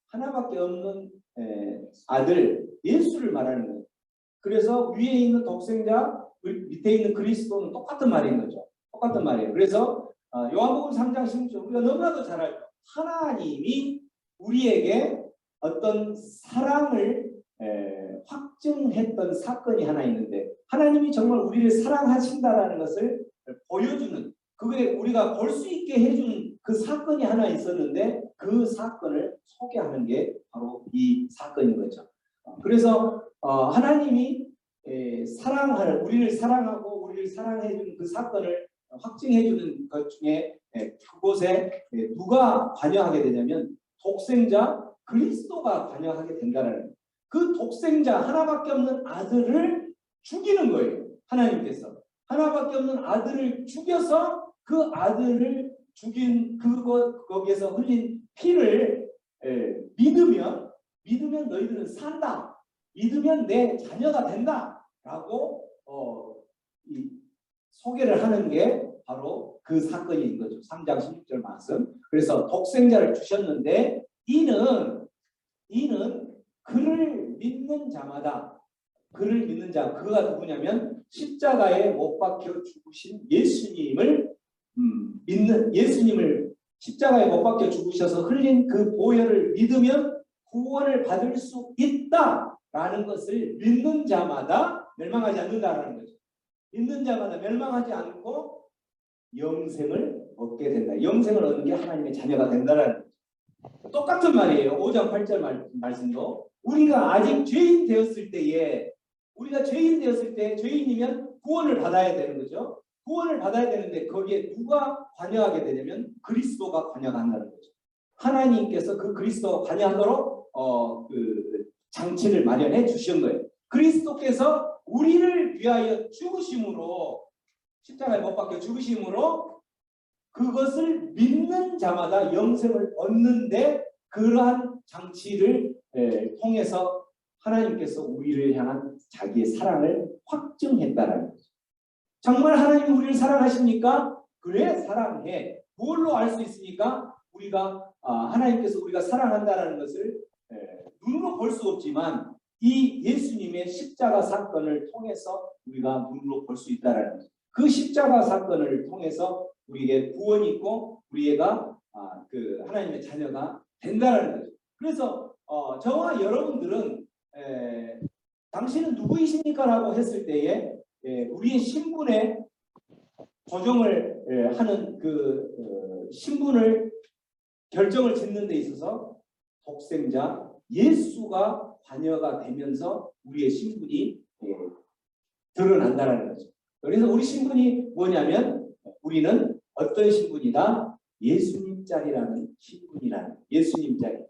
하나밖에 없는 아들 예수를 말하는 거예요. 그래서 위에 있는 독생자, 밑에 있는 그리스도는 똑같은 말인 거죠. 똑같은 말이에요. 그래서 요한복음 3장 16절 우리가 너무나도 잘 알죠. 하나님이 우리에게 어떤 사랑을 확증했던 사건이 하나 있는데 하나님이 정말 우리를 사랑하신다라는 것을 보여주는 그게 우리가 볼 수 있게 해준 그 사건이 하나 있었는데 그 사건을 소개하는 게 바로 이 사건인 거죠. 그래서 하나님이 사랑하는, 우리를 사랑하고 우리를 사랑해주는 그 사건을 확증해주는 것 중에 그곳에 누가 관여하게 되냐면 독생자 그리스도가 관여하게 된다는 거예요. 그 독생자 하나밖에 없는 아들을 죽이는 거예요. 하나님께서 하나밖에 없는 아들을 죽여서 그 아들을 죽인 거기에서 흘린 피를 믿으면 너희들은 산다. 믿으면 내 자녀가 된다라고 이 소개를 하는 게 바로 그 사건인 거죠. 3장 16절 말씀. 그래서 독생자를 주셨는데 이는 그를 믿는 자마다, 그를 믿는 자, 그가 누구냐면 십자가에 못 박혀 죽으신 예수님을 믿는, 예수님을 십자가에 못 박혀 죽으셔서 흘린 그 보혈을 믿으면 구원을 받을 수 있다라는 것을 믿는 자마다 멸망하지 않는다라는 거죠. 믿는 자마다 멸망하지 않고 영생을 얻게 된다. 영생을 얻는 게 하나님의 자녀가 된다라는 거죠. 똑같은 말이에요. 5장 8절 말씀도 우리가 아직 죄인 되었을 때에, 우리가 죄인 되었을 때, 죄인이면 구원을 받아야 되는 거죠. 구원을 받아야 되는데 거기에 누가 관여하게 되냐면 그리스도가 관여한다는 거죠. 하나님께서 그 그리스도가 관여하도록 그 장치를 마련해 주신 거예요. 그리스도께서 우리를 위하여 죽으심으로, 십자가에 못 박혀 죽으심으로 그것을 믿는 자마다 영생을 얻는데, 그러한 장치를 통해서 하나님께서 우리를 향한 자기의 사랑을 확증했다라는 거죠. 정말 하나님이 우리를 사랑하십니까? 그래, 사랑해. 뭘로 알 수 있습니까? 우리가 하나님께서 우리가 사랑한다라는 것을 눈으로 볼 수 없지만 이 예수님의 십자가 사건을 통해서 우리가 눈으로 볼 수 있다라는 거죠. 그 십자가 사건을 통해서 우리에게 구원이 있고 우리가 그 하나님의 자녀가 된다라는 거죠. 그래서 저와 여러분들은 당신은 누구이십니까? 라고 했을 때에 우리의 신분의 조정을 하는 그 신분을 결정을 짓는 데 있어서 독생자 예수가 관여가 되면서 우리의 신분이 드러난다는 거죠. 그래서 우리 신분이 뭐냐면 우리는 어떤 신분이다? 예수님 짤이라는 신분이라는, 예수님 짤.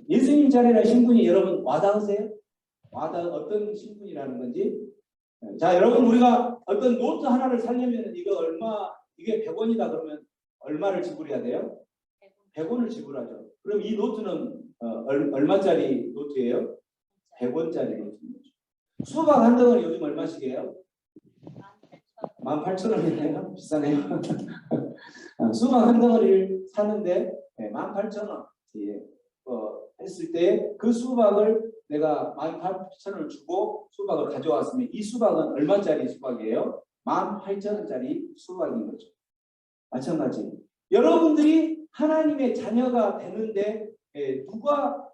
예수님 짤이라는 신분이 여러분 와닿으세요? 어떤 신분이라는 건지? 자, 여러분, 우리가 어떤 노트 하나를 사려면 이거 이게 100원이다 그러면 얼마를 지불해야 돼요? 100원을 지불하죠. 그럼 이 노트는 얼마짜리 노트예요? 100원짜리 노트입니다. 수박 한 덩어리 요즘 얼마씩이에요? 18,000원이네요. 비싸네요. 수박 한 덩어리를 사는데 18,000원 했을 때 그 수박을 내가 18,000원을 주고 수박을 가져왔으면 이 수박은 얼마짜리 수박이에요? 18,000원짜리 수박인 거죠. 마찬가지. 여러분들이 하나님의 자녀가 되는데 누가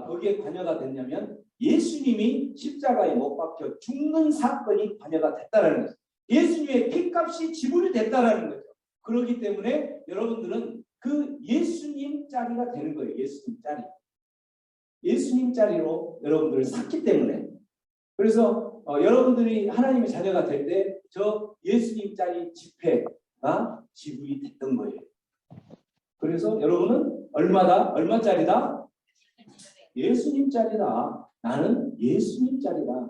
거기에 관여가 됐냐면 예수님이 십자가에 못 박혀 죽는 사건이 관여가 됐다라는 거죠. 예수님의 피값이 지불이 됐다라는 거죠. 그렇기 때문에 여러분들은 그 예수님 짤이가 되는 거예요. 예수님 짤이. 예수님 짤이로 여러분들을 샀기 때문에. 그래서 여러분들이 하나님의 자녀가 될 때 저 예수님 짤이 지폐가 지불이 됐던 거예요. 그래서 여러분은 얼마짜리다? 예수님 짤이다. 나는 예수님 짤이다.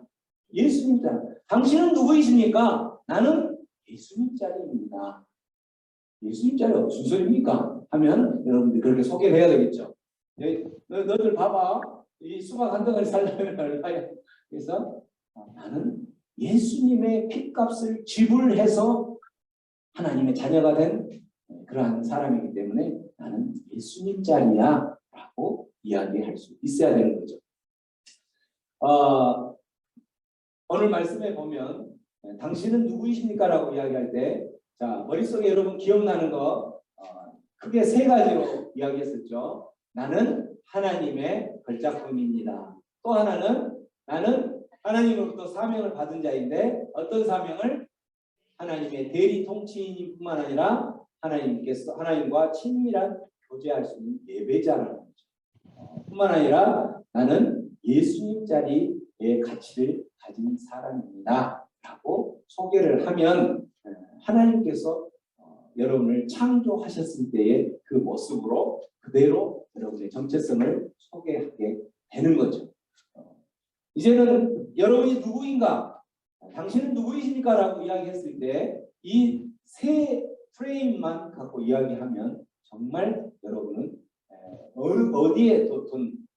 예수님 짤. 당신은 누구이십니까? 나는 예수님 짤입니다. 예수님 짤이 무슨 소리입니까? 하면 여러분들 그렇게 소개를 해야 되겠죠. 너들 봐봐. 이 수박 한 덩어리 살려면 얼마야? 그래서 나는 예수님의 피값을 지불해서 하나님의 자녀가 된 그러한 사람이기 때문에 나는 예수님 짤이야 라고 이야기할 수 있어야 되는 거죠. 오늘 말씀에 보면 당신은 누구이십니까? 라고 이야기할 때 자, 머릿속에 여러분 기억나는 거 크게 세 가지로 이야기했었죠. 나는 하나님의 걸작품입니다. 또 하나는 나는 하나님으로부터 사명을 받은 자인데 어떤 사명을? 하나님의 대리 통치인뿐만 아니라 하나님과 친밀한 교제할 수 있는 예배자라는 거죠. 뿐만 아니라 나는 예수님 짤이 가치를 가진 사람입니다. 라고 소개를 하면 하나님께서 여러분을 창조하셨을 때의 그 모습으로 그대로 여러분의 정체성을 소개하게 되는 거죠. 이제는 여러분이 누구인가, 당신은 누구이십니까? 라고 이야기했을 때 이 세 프레임만 갖고 이야기하면 정말 여러분은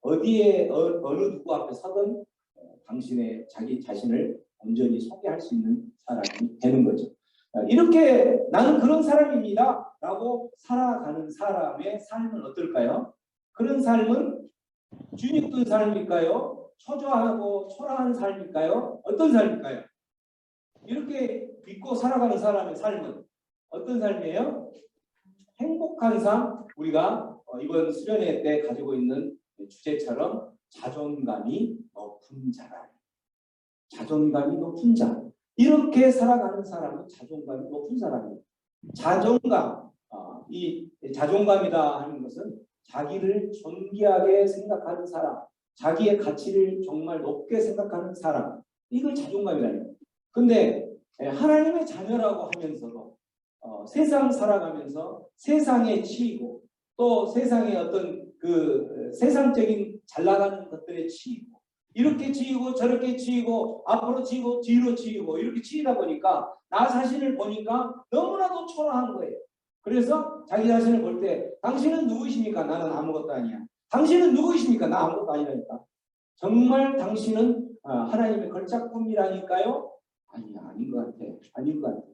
어디에 어느 누구 앞에 서든 당신의 자기 자신을 온전히 소개할 수 있는 사람이 되는 거죠. 이렇게 나는 그런 사람입니다 라고 살아가는 사람의 삶은 어떨까요? 그런 삶은 주눅든 삶일까요? 초조하고 초라한 삶일까요? 어떤 삶일까요? 이렇게 믿고 살아가는 사람의 삶은 어떤 삶이에요? 행복한 삶. 우리가 이번 수련회 때 가지고 있는 주제처럼 자존감이 높은 자라. 자존감이 높은 자. 이렇게 살아가는 사람은 자존감이 높은 사람입니다. 자존감, 이 자존감이다 하는 것은 자기를 존귀하게 생각하는 사람, 자기의 가치를 정말 높게 생각하는 사람, 이걸 자존감이라는 거예요. 근데 하나님의 자녀라고 하면서도 세상 살아가면서 세상에 치이고 또 세상의 어떤 그 세상적인 잘 나가는 것들에 치이고 이렇게 치이고 저렇게 치이고 앞으로 치이고 뒤로 치이고 이렇게 치이다 보니까 나 자신을 보니까 너무나도 초라한 거예요. 그래서 자기 자신을 볼 때 당신은 누구이십니까? 나는 아무것도 아니야. 당신은 누구이십니까? 나 아무것도 아니라니까. 정말 당신은 하나님의 걸작품이라니까요? 아니야, 아닌 것 같아. 아닌 것 같아.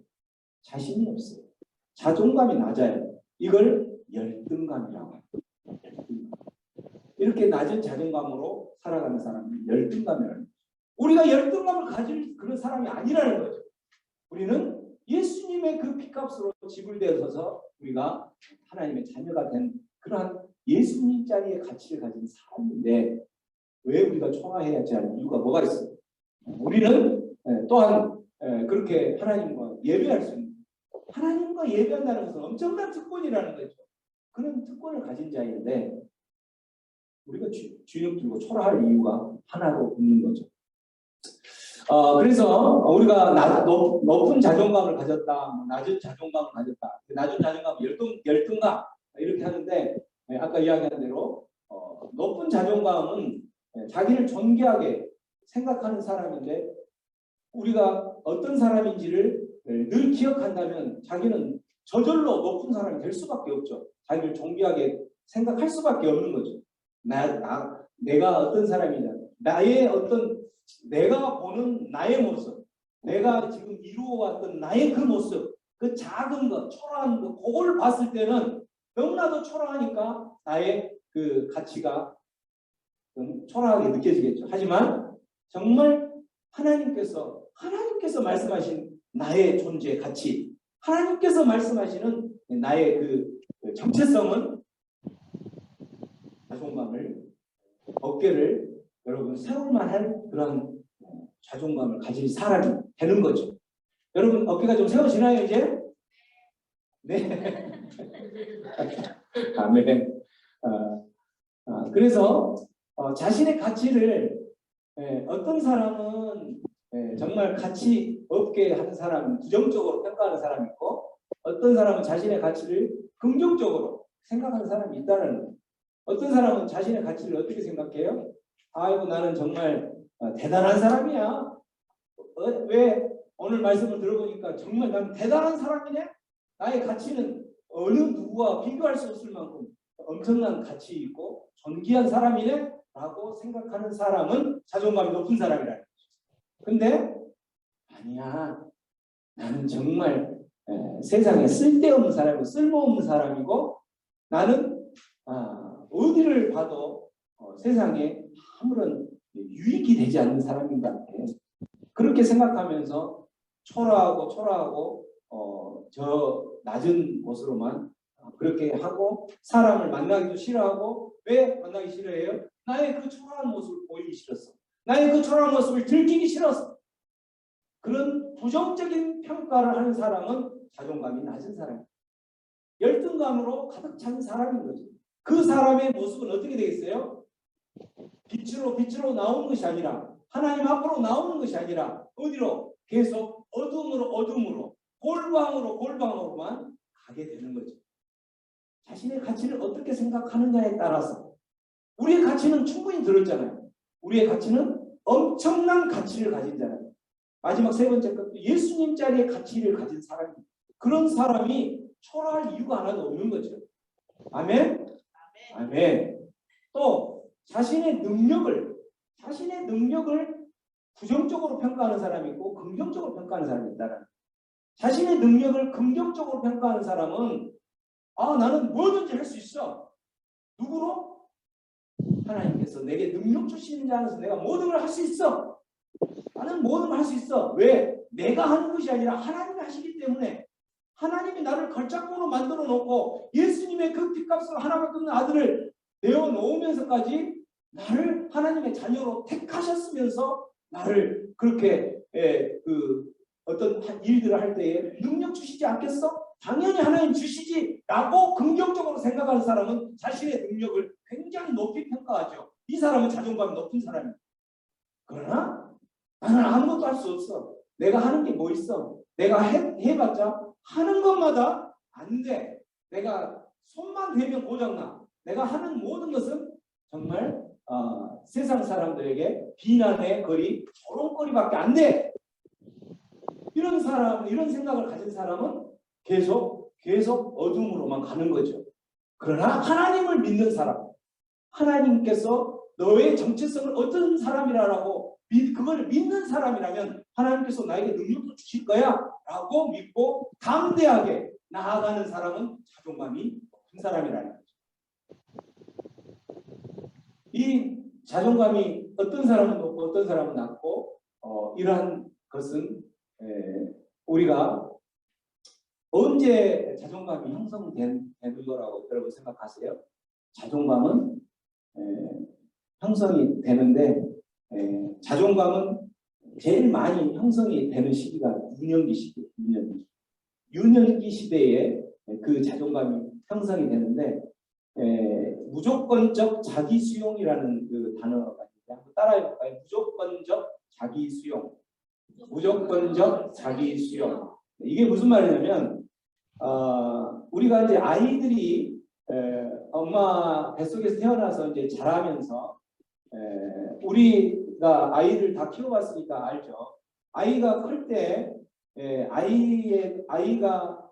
자신이 없어요. 자존감이 낮아요. 이걸 열등감이라고 해요. 열등감. 이렇게 낮은 자존감으로 살아가는 사람이 열등감이라는 거죠. 우리가 열등감을 가질 그런 사람이 아니라는 거죠. 우리는 예수님의 그 피값으로 지불되어서 우리가 하나님의 자녀가 된 그러한 예수님 자리의 가치를 가진 사람인데 왜 우리가 초라해야지 하는 이유가 뭐가 있어요? 우리는 또한 그렇게 하나님과 예배할 수 있는, 하나님과 예배한다는 것은 엄청난 특권이라는 거죠. 그런 특권을 가진 자인데 우리가 주눅 들고 초라할 이유가 하나도 없는 거죠. 그래서 우리가 높은 자존감을 가졌다, 낮은 자존감을 가졌다, 낮은 자존감, 열등감 이렇게 하는데 아까 이야기한 대로 높은 자존감은 자기를 존귀하게 생각하는 사람인데 우리가 어떤 사람인지를 늘 기억한다면 자기는 저절로 높은 사람이 될 수밖에 없죠. 자기를 존귀하게 생각할 수밖에 없는 거죠. 내가 어떤 사람이냐, 나의 어떤 내가 보는 나의 모습, 내가 지금 이루어왔던 나의 그 모습, 그 작은 것, 초라한 것, 그걸 봤을 때는 너무나도 초라하니까 나의 그 가치가 좀 초라하게 느껴지겠죠. 하지만 정말 하나님께서 말씀하신 나의 존재 가치, 하나님께서 말씀하시는 나의 그 정체성은 자존감을, 어깨를 여러분 세울만한 그런 자존감을 가진 사람이 되는 거죠. 여러분 어깨가 좀 세워지나요 이제? 네. 아멘. 그래서 자신의 가치를 어떤 사람은 정말 가치 없게 하는 사람은 부정적으로 평가하는 사람이 있고 어떤 사람은 자신의 가치를 긍정적으로 생각하는 사람이 있다는 거예요. 어떤 사람은 자신의 가치를 어떻게 생각해요? 아이고 나는 정말 대단한 사람이야. 왜 오늘 말씀을 들어보니까 정말 나는 대단한 사람이네. 나의 가치는 어느 누구와 비교할 수 없을 만큼 엄청난 가치 있고 존귀한 사람이네 라고 생각하는 사람은 자존감이 높은 사람이라는 거죠. 근데 아니야. 나는 정말 세상에 쓸데없는 사람이고 쓸모없는 사람이고 나는 어디를 봐도 세상에 아무런 유익이 되지 않는 사람인 것 같아. 그렇게 생각하면서 초라하고 저 낮은 곳으로만 그렇게 하고 사람을 만나기도 싫어하고 왜 만나기 싫어해요? 나의 그 초라한 모습을 보이기 싫었어. 나의 그 초라한 모습을 들키기 싫었어. 그런 부정적인 평가를 하는 사람은 자존감이 낮은 사람이에요. 열등감으로 가득 찬 사람인 거죠. 그 사람의 모습은 어떻게 되겠어요? 빛으로 나오는 것이 아니라 하나님 앞으로 나오는 것이 아니라 어디로? 계속 어둠으로 골방으로만 가게 되는 거죠. 자신의 가치를 어떻게 생각하느냐에 따라서 우리의 가치는 충분히 들었잖아요. 우리의 가치는 엄청난 가치를 가진 자예요. 마지막 세 번째 것도 예수님 자리의 가치를 가진 사람입니다. 그런 사람이 초라할 이유가 하나도 없는 거죠. 아멘? 아멘. 또 자신의 능력을 부정적으로 평가하는 사람이 있고 긍정적으로 평가하는 사람이 있다. 자신의 능력을 긍정적으로 평가하는 사람은 나는 뭐든지 할 수 있어. 누구로? 하나님께서 내게 능력 주시는 자 안에서 내가 모든 걸 할 수 있어. 나는 모든 걸 할 수 있어. 왜? 내가 하는 것이 아니라 하나님이 하시기 때문에 하나님이 나를 걸작으로 만들어 놓고 예수님의 그 핏값으로 하나밖에 없는 아들을 내어 놓으면서까지 나를 하나님의 자녀로 택하셨으면서 나를 그렇게 어떤 일들을 할 때에 능력 주시지 않겠어? 당연히 하나님 주시지 라고 긍정적으로 생각하는 사람은 자신의 능력을 굉장히 높이 평가하죠. 이 사람은 자존감이 높은 사람이에요. 그러나 나는 아무것도 할 수 없어. 내가 하는 게 뭐 있어? 내가 해봤자 하는 것마다 안 돼. 내가 손만 대면 고장나. 내가 하는 모든 것은 정말 세상 사람들에게 비난의 거리, 조롱거리밖에 안 돼. 이런 생각을 가진 사람은 계속 어둠으로만 가는 거죠. 그러나 하나님을 믿는 사람, 하나님께서 너의 정체성을 어떤 사람이라고 그걸 믿는 사람이라면 하나님께서 나에게 능력도 주실 거야 라고 믿고 담대하게 나아가는 사람은 자존감이 높은 사람이라는 거죠. 이 자존감이 어떤 사람은 높고 어떤 사람은 낮고 이러한 것은 우리가 언제 자존감이 형성되는 거라고 여러분 생각하세요? 자존감은 형성이 되는데 자존감은 제일 많이 형성이 되는 시기가 유년기 시기. 유년기 시대에 그 자존감이 형성이 되는데 무조건적 자기 수용이라는 그 단어가 있는데 한번 따라해볼까요? 무조건적 자기 수용. 무조건적 자기 수용. 이게 무슨 말이냐면 우리가 이제 아이들이 엄마 뱃속에서 태어나서 이제 자라면서 우리가 아이를 다 키워봤으니까 알죠. 아이가 클 때 아이가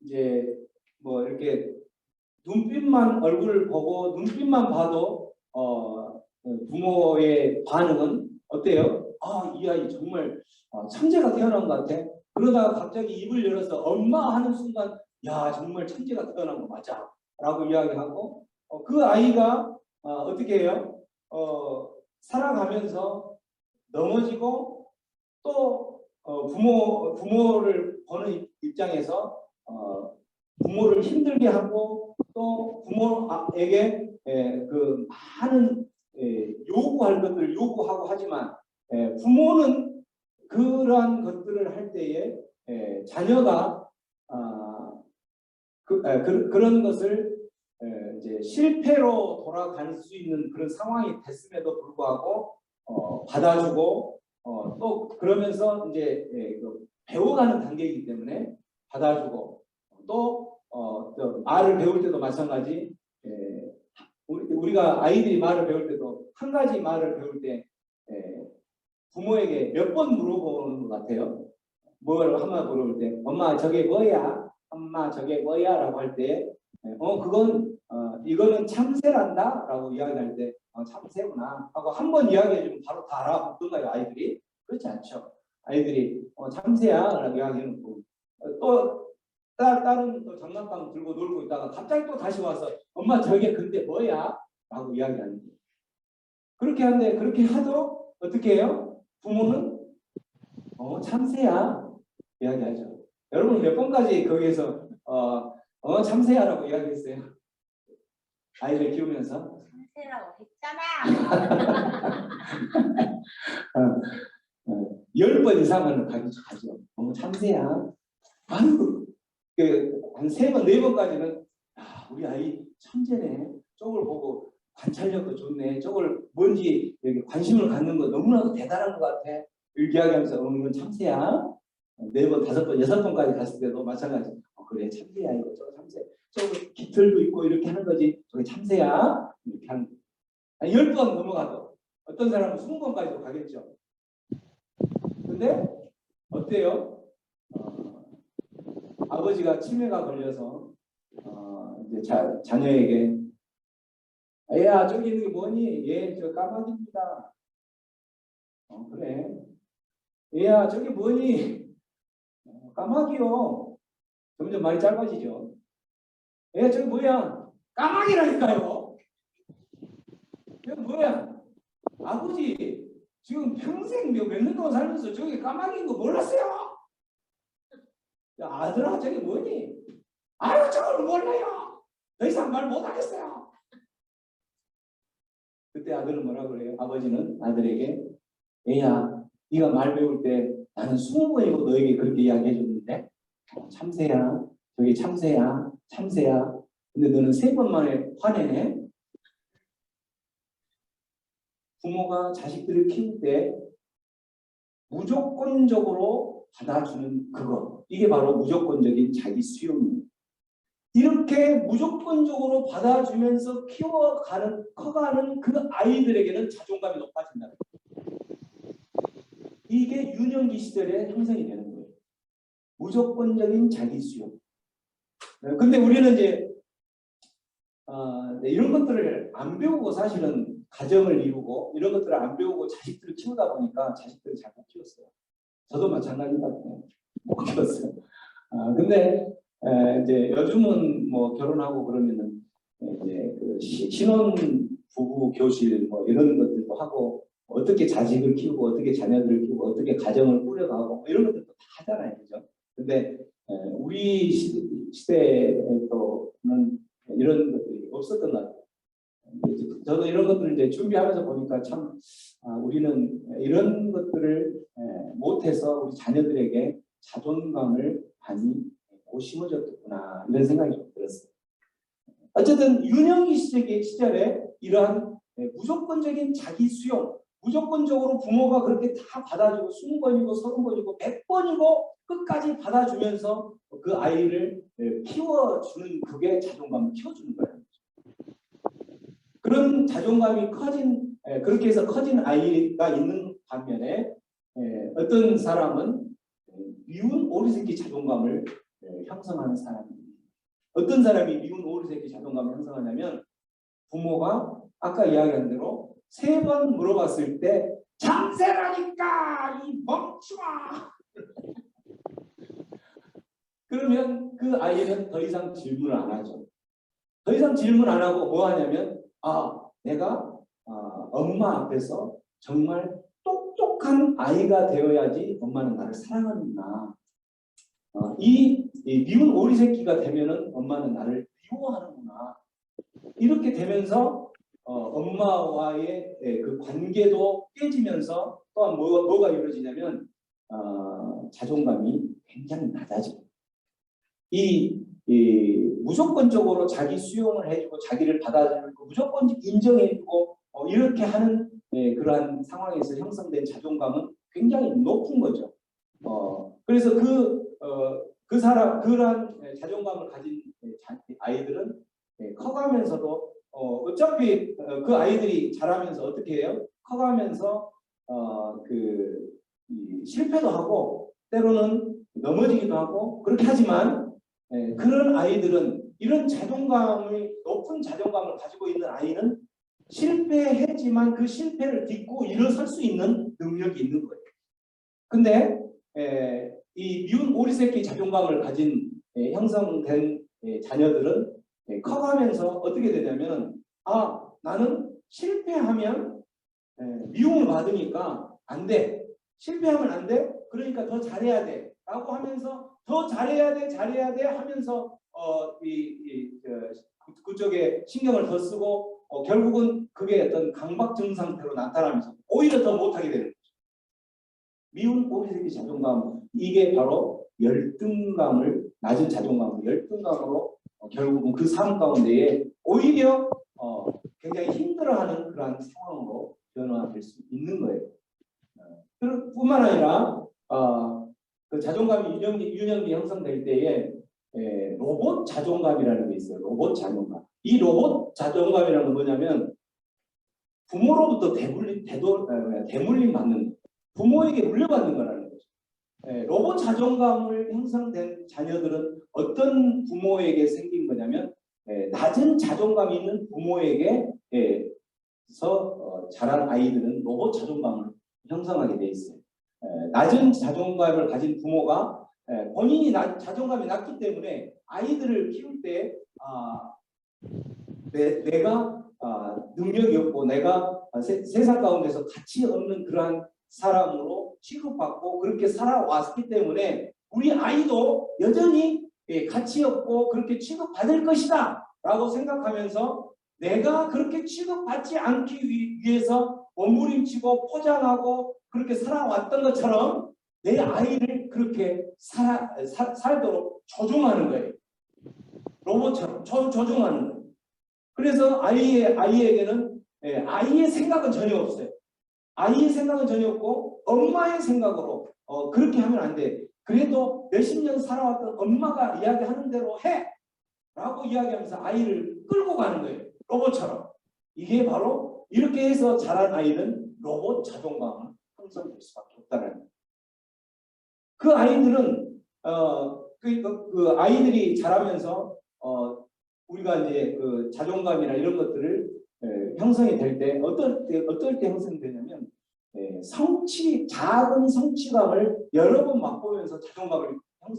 이제 뭐 이렇게 눈빛만 얼굴을 보고 눈빛만 봐도 부모의 반응은 어때요? 이 아이 정말 천재가 태어난 것 같아. 그러다가 갑자기 입을 열어서 엄마 하는 순간 야 정말 천재가 태어난 거 맞아 라고 이야기하고 그 아이가 어떻게 해요? 살아가면서 넘어지고 또 부모를 보는 입장에서 부모를 힘들게 하고 또 부모에게 그 많은 요구할 것들을 요구하고 하지만 부모는 그러한 것들을 할 때에 자녀가 그런 것을 이제 실패로 돌아갈 수 있는 그런 상황이 됐음에도 불구하고 받아주고 또 그러면서 이제 배워가는 단계이기 때문에 받아주고 또 말을 배울 때도 마찬가지. 우리가 아이들이 말을 배울 때도 한 가지 말을 배울 때 부모에게 몇 번 물어보는 것 같아요. 뭘 한번 물어볼 때 엄마 저게 뭐야? 엄마 저게 뭐야? 라고 할 때 그건 이거는 참새란다 라고 이야기할 때 참새구나 하고 한 번 이야기해주면 바로 다 알아듣던가요 아이들이? 그렇지 않죠. 아이들이 참새야 라고 이야기해놓고 또 다른 또 장난감 들고 놀고 있다가 갑자기 또 다시 와서 엄마 저게 근데 뭐야? 라고 이야기하는 거예요. 그렇게 하는데 그렇게 하도 어떻게 해요? 부모는 참새야 이야기하죠. 여러분 몇 번까지 거기에서 참새야라고 이야기했어요? 아이를 키우면서? 참새라고 했잖아. 10번 이상은 가죠. 참새야. 아유, 한 3번, 4번까지는 우리 아이 천재네. 쪽을 보고 관찰력도 좋네. 저걸 뭔지 이렇게 관심을 갖는 거 너무나도 대단한 것 같아. 이렇게 이야기하면서 이건 참새야. 4번, 5번, 6번까지 갔을 때도 마찬가지. 그래 참새야 이거 저거 참새. 저거 깃털도 있고 이렇게 하는 거지. 저게 참새야. 이렇게 하는 거. 10번 넘어가도 어떤 사람은 20번까지도 가겠죠. 근데 어때요? 아버지가 치매가 걸려서 이제 자녀에게 야 저기 있는 게 뭐니? 예, 저 까마귀입니다. 그래. 야 저기 뭐니? 까마귀요. 점점 말이 짧아지죠. 야 저기 뭐야? 까마귀라니까요. 이거 뭐야? 아버지 지금 평생 몇 년 동안 살면서 저기 까마귀인 거 몰랐어요? 야, 아들아 저게 뭐니? 아유 저걸 몰라요. 더 이상 말 못하겠어요. 그때 아들은 뭐라 그래요? 아버지는 아들에게 애야 네가 말 배울 때 나는 20번이고 너에게 그렇게 이야기해 줬는데 참새야 저기 참새야 참새야 근데 너는 3번 만에 화내네. 부모가 자식들을 키울 때 무조건적으로 받아주는 그거 이게 바로 무조건적인 자기 수용입니다. 이렇게 무조건적으로 받아주면서 키워가는 커가는 그 아이들에게는 자존감이 높아진다. 이게 유년기 시절에 형성이 되는 거예요. 무조건적인 자기 수용. 근데 우리는 이제 이런 것들을 안 배우고 사실은 가정을 이루고 이런 것들을 안 배우고 자식들을 키우다 보니까 자식들을 잘 못 키웠어요. 저도 마찬가지다. 못 키웠어요. 근데 이제 요즘은 뭐 결혼하고 그러면은 이제 그 신혼 부부 교실 뭐 이런 것들도 하고 어떻게 자식을 키우고 어떻게 자녀들을 키우고 어떻게 가정을 꾸려가고 뭐 이런 것들도 다 하잖아요, 그죠? 근데 우리 시대에는 이런 것들이 없었던 것 같아요. 저도 이런 것들을 이제 준비하면서 보니까 참 우리는 이런 것들을 못해서 우리 자녀들에게 자존감을 많이 못 심어줬구나 이런 생각이 좀 들었어요. 어쨌든 유년기 시절에 이러한 무조건적인 자기 수용, 무조건적으로 부모가 그렇게 다 받아주고 20번이고 30번이고 100번이고 끝까지 받아주면서 그 아이를 키워주는 그게 자존감을 키워주는 거예요. 그런 자존감이 커진 그렇게 해서 커진 아이가 있는 반면에 어떤 사람은 미운 오리새끼 자존감을 형성하는 사람입니다. 어떤 사람이 미운 오리새끼 자존감을 형성하냐면 부모가 아까 이야기한 대로 3번 물어봤을 때 참새라니까 이 멍청아 그러면 그 아이는 더 이상 질문을 안 하죠. 더 이상 질문 안 하고 뭐 하냐면 내가 엄마 앞에서 정말 똑똑한 아이가 되어야지 엄마는 나를 사랑하는구나. 이 미운 오리새끼가 되면은 엄마는 나를 미워하는구나. 이렇게 되면서 엄마와의 그 관계도 깨지면서 또한 뭐가 이루어지냐면 자존감이 굉장히 낮아지고 이 무조건적으로 자기 수용을 해주고 자기를 받아주고 무조건 인정해주고 이렇게 하는 그러한 상황에서 형성된 자존감은 굉장히 높은 거죠. 그래서 그러한 자존감을 가진 아이들은 커가면서도 어차피 그 아이들이 자라면서 어떻게 해요? 커가면서 실패도 하고 때로는 넘어지기도 하고 그렇게 하지만 그런 아이들은 이런 높은 자존감을 가지고 있는 아이는 실패했지만 그 실패를 딛고 일어설 수 있는 능력이 있는 거예요. 근데 이 미운 오리새끼 자존감을 가진 형성된 자녀들은 커가면서 어떻게 되냐면 나는 실패하면 미움을 받으니까 안 돼. 실패하면 안 돼. 그러니까 더 잘해야 돼. 라고 하면서 더 잘해야 돼 하면서 그쪽에 신경을 더 쓰고 결국은 그게 어떤 강박증 상태로 나타나면서 오히려 더 못하게 되는 거죠. 미운 오리새끼 자존감 이게 바로 열등감을, 낮은 자존감을 열등감으로 결국은 그 삶 가운데에 오히려 굉장히 힘들어하는 그러한 상황으로 변화될 수 있는 거예요. 뿐만 아니라 그 자존감이 유형이 형성될 때에 로봇 자존감이라는 게 있어요. 로봇 자존감. 이 로봇 자존감이라는 건 뭐냐면 부모로부터 대물림 받는, 부모에게 물려받는 거라는 거죠. 로봇 자존감을 형성된 자녀들은 어떤 부모에게 생긴 거냐면 낮은 자존감이 있는 부모에게서 자란 아이들은 로봇 자존감을 형성하게 돼 있어요. 낮은 자존감을 가진 부모가 본인이 자존감이 낮기 때문에 아이들을 키울 때 내가 능력이 없고 내가 세상 가운데서 가치 없는 그러한 사람으로 취급받고 그렇게 살아왔기 때문에 우리 아이도 여전히 가치 없고 그렇게 취급받을 것이다 라고 생각하면서 내가 그렇게 취급받지 않기 위해서 몸부림치고 포장하고 그렇게 살아왔던 것처럼 내 아이를 그렇게 살도록 조종하는 거예요. 로봇처럼 조종하는 거예요. 그래서 아이에게는 아이의 생각은 전혀 없어요. 아이의 생각은 전혀 없고 엄마의 생각으로 그렇게 하면 안 돼. 그래도 몇십 년 살아왔던 엄마가 이야기하는 대로 해! 라고 이야기하면서 아이를 끌고 가는 거예요. 로봇처럼. 이게 바로 이렇게 해서 자란 아이는 로봇 자존감을 형성될 수밖에 없다는 거예요. 그 아이들은 그 아이들이 자라면서 우리가 이제 그 자존감이나 이런 것들을 형성이 될 때 어떨 때 형성이 되냐면 작은 성취감을 여러 번 맛보면서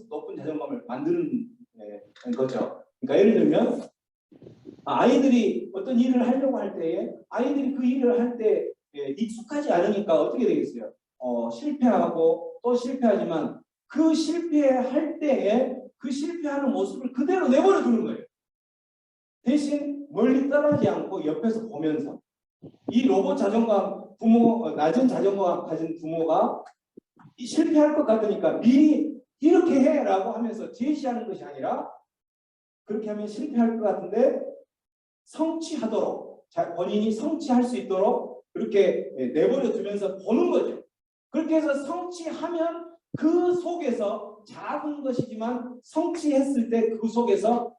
높은 자존감을 만드는 거죠. 그러니까 예를 들면 아이들이 어떤 일을 하려고 할 때에 아이들이 그 일을 할 때 익숙하지 않으니까 어떻게 되겠어요? 실패하고 또 실패하지만 그 실패할 때에 그 실패하는 모습을 그대로 내버려 두는 거예요. 대신 멀리 떠나지 않고 옆에서 보면서 이 로봇 자존감 낮은 자존감 가진 부모가 실패할 것 같으니까 미리 이렇게 해라고 하면서 제시하는 것이 아니라 그렇게 하면 실패할 것 같은데 성취하도록 본인이 성취할 수 있도록 그렇게 내버려 두면서 보는 거죠. 그렇게 해서 성취하면 그 속에서 작은 것이지만 성취했을 때 그 속에서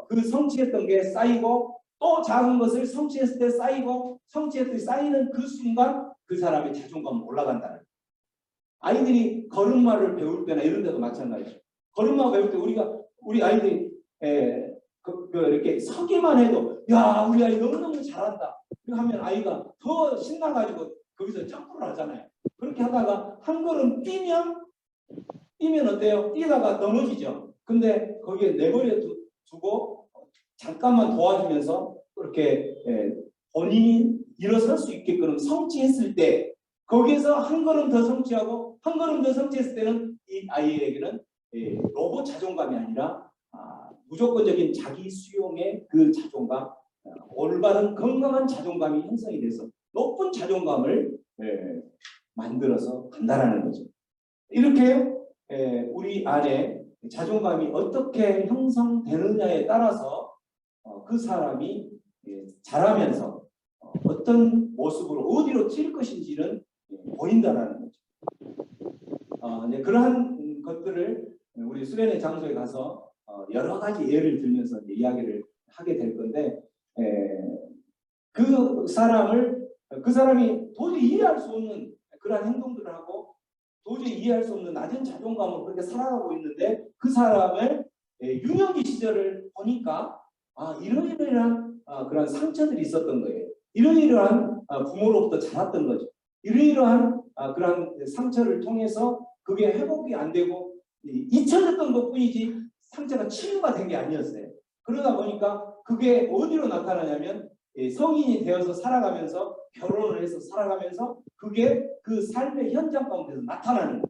그 성취했던 게 쌓이고 또 작은 것을 성취했을 때 쌓이고 성취했을 때 쌓이는 그 순간 그 사람의 자존감은 올라간다는 거예요. 아이들이 걸음마를 배울 때나 이런 데도 마찬가지죠. 걸음마 배울 때 우리 아이들이 이렇게 서기만 해도 야 우리 아이 너무너무 잘한다. 그렇게 하면 아이가 더 신나가지고 거기서 점프를 하잖아요. 그렇게 하다가 한 걸음 뛰면 어때요? 뛰다가 넘어지죠. 근데 거기에 내버려 두고 잠깐만 도와주면서 그렇게 본인이 일어설 수 있게끔 성취했을 때 거기에서 한 걸음 더 성취하고 한 걸음 더 성취했을 때는 이 아이에게는 로봇 자존감이 아니라 무조건적인 자기 수용의 그 자존감, 올바른 건강한 자존감이 형성이 돼서 높은 자존감을 만들어서 간다라는 거죠. 이렇게 우리 안에 자존감이 어떻게 형성되느냐에 따라서 그 사람이 자라면서 어떤 모습으로 어디로 튈 것인지는 보인다라는 거죠. 그러한 것들을 우리 수련의 장소에 가서 여러 가지 예를 들면서 이야기를 하게 될 건데 그 사람이 도저히 이해할 수 없는 그러한 행동들을 하고 도저히 이해할 수 없는 낮은 자존감으로 그렇게 살아가고 있는데 그 사람을 유년기 시절을 보니까 이러이러한 그런 상처들이 있었던 거예요. 이러이러한 부모로부터 자랐던 거죠. 이러이러한 그런 상처를 통해서 그게 회복이 안 되고 잊혀졌던 것뿐이지 상처가 치유가 된 게 아니었어요. 그러다 보니까 그게 어디로 나타나냐면 성인이 되어서 살아가면서 결혼을 해서 살아가면서 그게 그 삶의 현장 가운데서 나타나는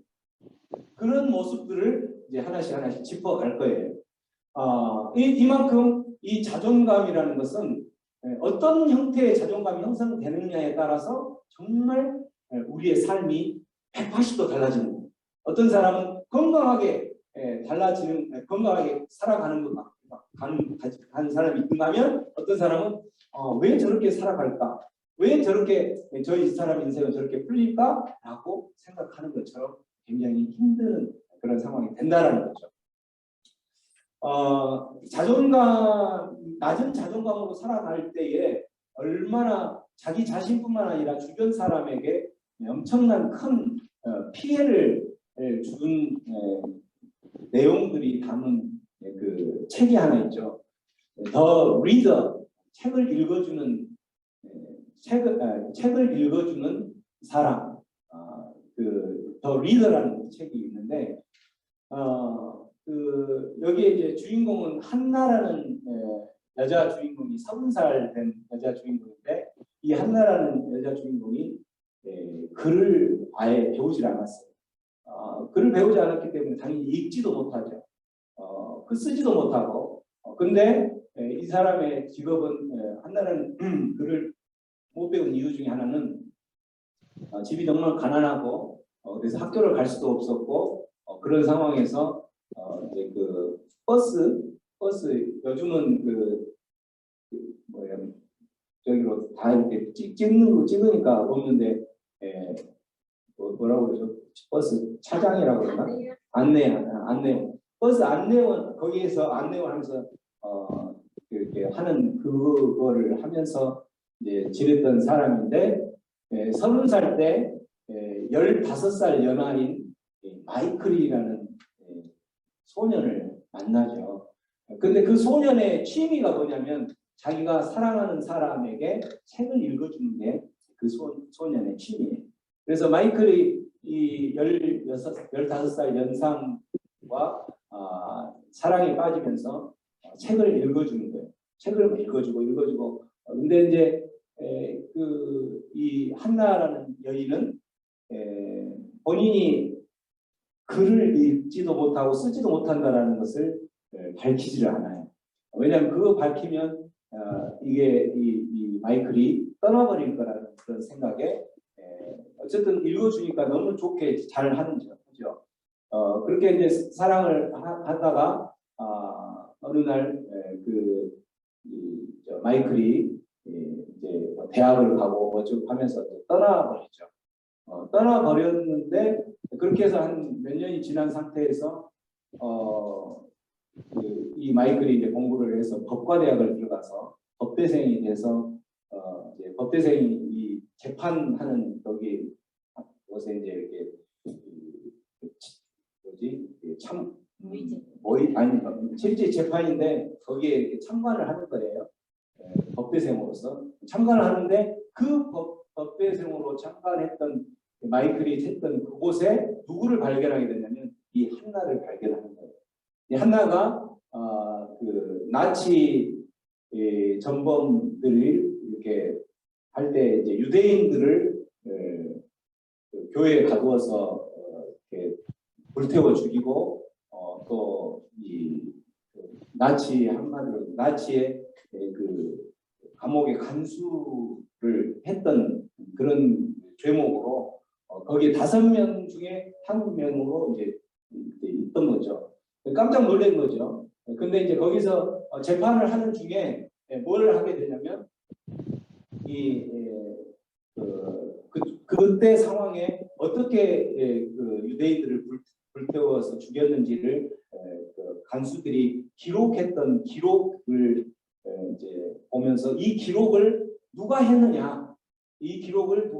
그런 모습들을 이제 하나씩 짚어갈 거예요. 이만큼 이 자존감이라는 것은 어떤 형태의 자존감이 형성되느냐에 따라서 정말 우리의 삶이 180도 달라지는 거예요. 어떤 사람은 건강하게 달라지는 건강하게 살아가는 것 가는 사람이 있다면 어떤 사람은 왜 저렇게 살아갈까? 왜 저렇게 저희 사람 인생은 저렇게 풀릴까?라고 생각하는 것처럼 굉장히 힘든 그런 상황이 된다라는 거죠. 낮은 자존감으로 살아갈 때에 얼마나 자기 자신뿐만 아니라 주변 사람에게 엄청난 큰 피해를 준 내용들이 담은 그 책이 하나 있죠. The Reader, 책을 읽어주는 사람, 그 The Reader라는 책이 있는데 여기에 이제 주인공은 한나라는 여자 주인공이 30살 된 여자 주인공인데 이 한나라는 여자 주인공이 글을 아예 배우질 않았어요. 글을 배우지 않았기 때문에 당연히 읽지도 못하죠. 글 쓰지도 못하고. 근데 이 사람의 직업은 한나라는 글을 못 배운 이유 중에 하나는 집이 정말 가난하고 그래서 학교를 갈 수도 없었고 그런 상황에서 이제 그 버스 요즘은 저기로 다 이렇게 찍으니까 보는데 뭐라고 그러죠? 버스 차장이라고 그러나? 안내원. 버스 안내원 거기에서 안내원 하면서 이렇게 하는 그거를 하면서 이제 지냈던 사람인데 30살 때 15살 연하인 마이클이라는 소년을 만나죠. 근데 그 소년의 취미가 뭐냐면 자기가 사랑하는 사람에게 책을 읽어주는 게 그 소년의 취미예요. 그래서 마이클이 이 15살 연상과 사랑에 빠지면서 책을 읽어주는 거예요. 책을 읽어주고. 근데 이제 이 한나라는 여인은 본인이 글을 읽지도 못하고 쓰지도 못한다라는 것을 밝히지를 않아요. 왜냐하면 그거 밝히면 이게 이 마이클이 떠나버릴 거라는 그런 생각에 어쨌든 읽어주니까 너무 좋게 잘 하는 거죠. 그렇게 이제 사랑을 하다가 어느 날 마이클이 이제 대학을 가고 뭐좀 하면서 떠나버렸죠. 떠나버렸는데 그렇게 해서 한 몇 년이 지난 상태에서 이 마이클이 이제 공부를 해서 법과대학을 들어가서 법대생이 돼서 이제 법대생이 이 재판하는 여기 곳에 이제 이렇게 실제 재판인데 거기에 이렇게 참관을 하는 거예요. 법대생으로서 참관을 하는데 그 법대생으로 참관했던 마이클이 했던 그곳에 누구를 발견하게 되냐면 이 한나를 발견하는 거예요. 이 한나가 그 나치 전범들이 이렇게 할 때 이제 유대인들을 그 교회에 가두어서 이렇게 불태워 죽이고 또 이 나치 한마디로 나치의 그 감옥의 간수를 했던 그런 죄목으로 거기에 5명 중에 1명으로 이제 있던 거죠. 깜짝 놀란 거죠. 근데 이제 거기서 재판을 하는 중에 뭘 하게 되냐면 그때 상황에 어떻게 그 유대인들을 불태워서 죽였는지를 그 간수들이 기록했던 기록을 이제 보면서 이 기록을 누가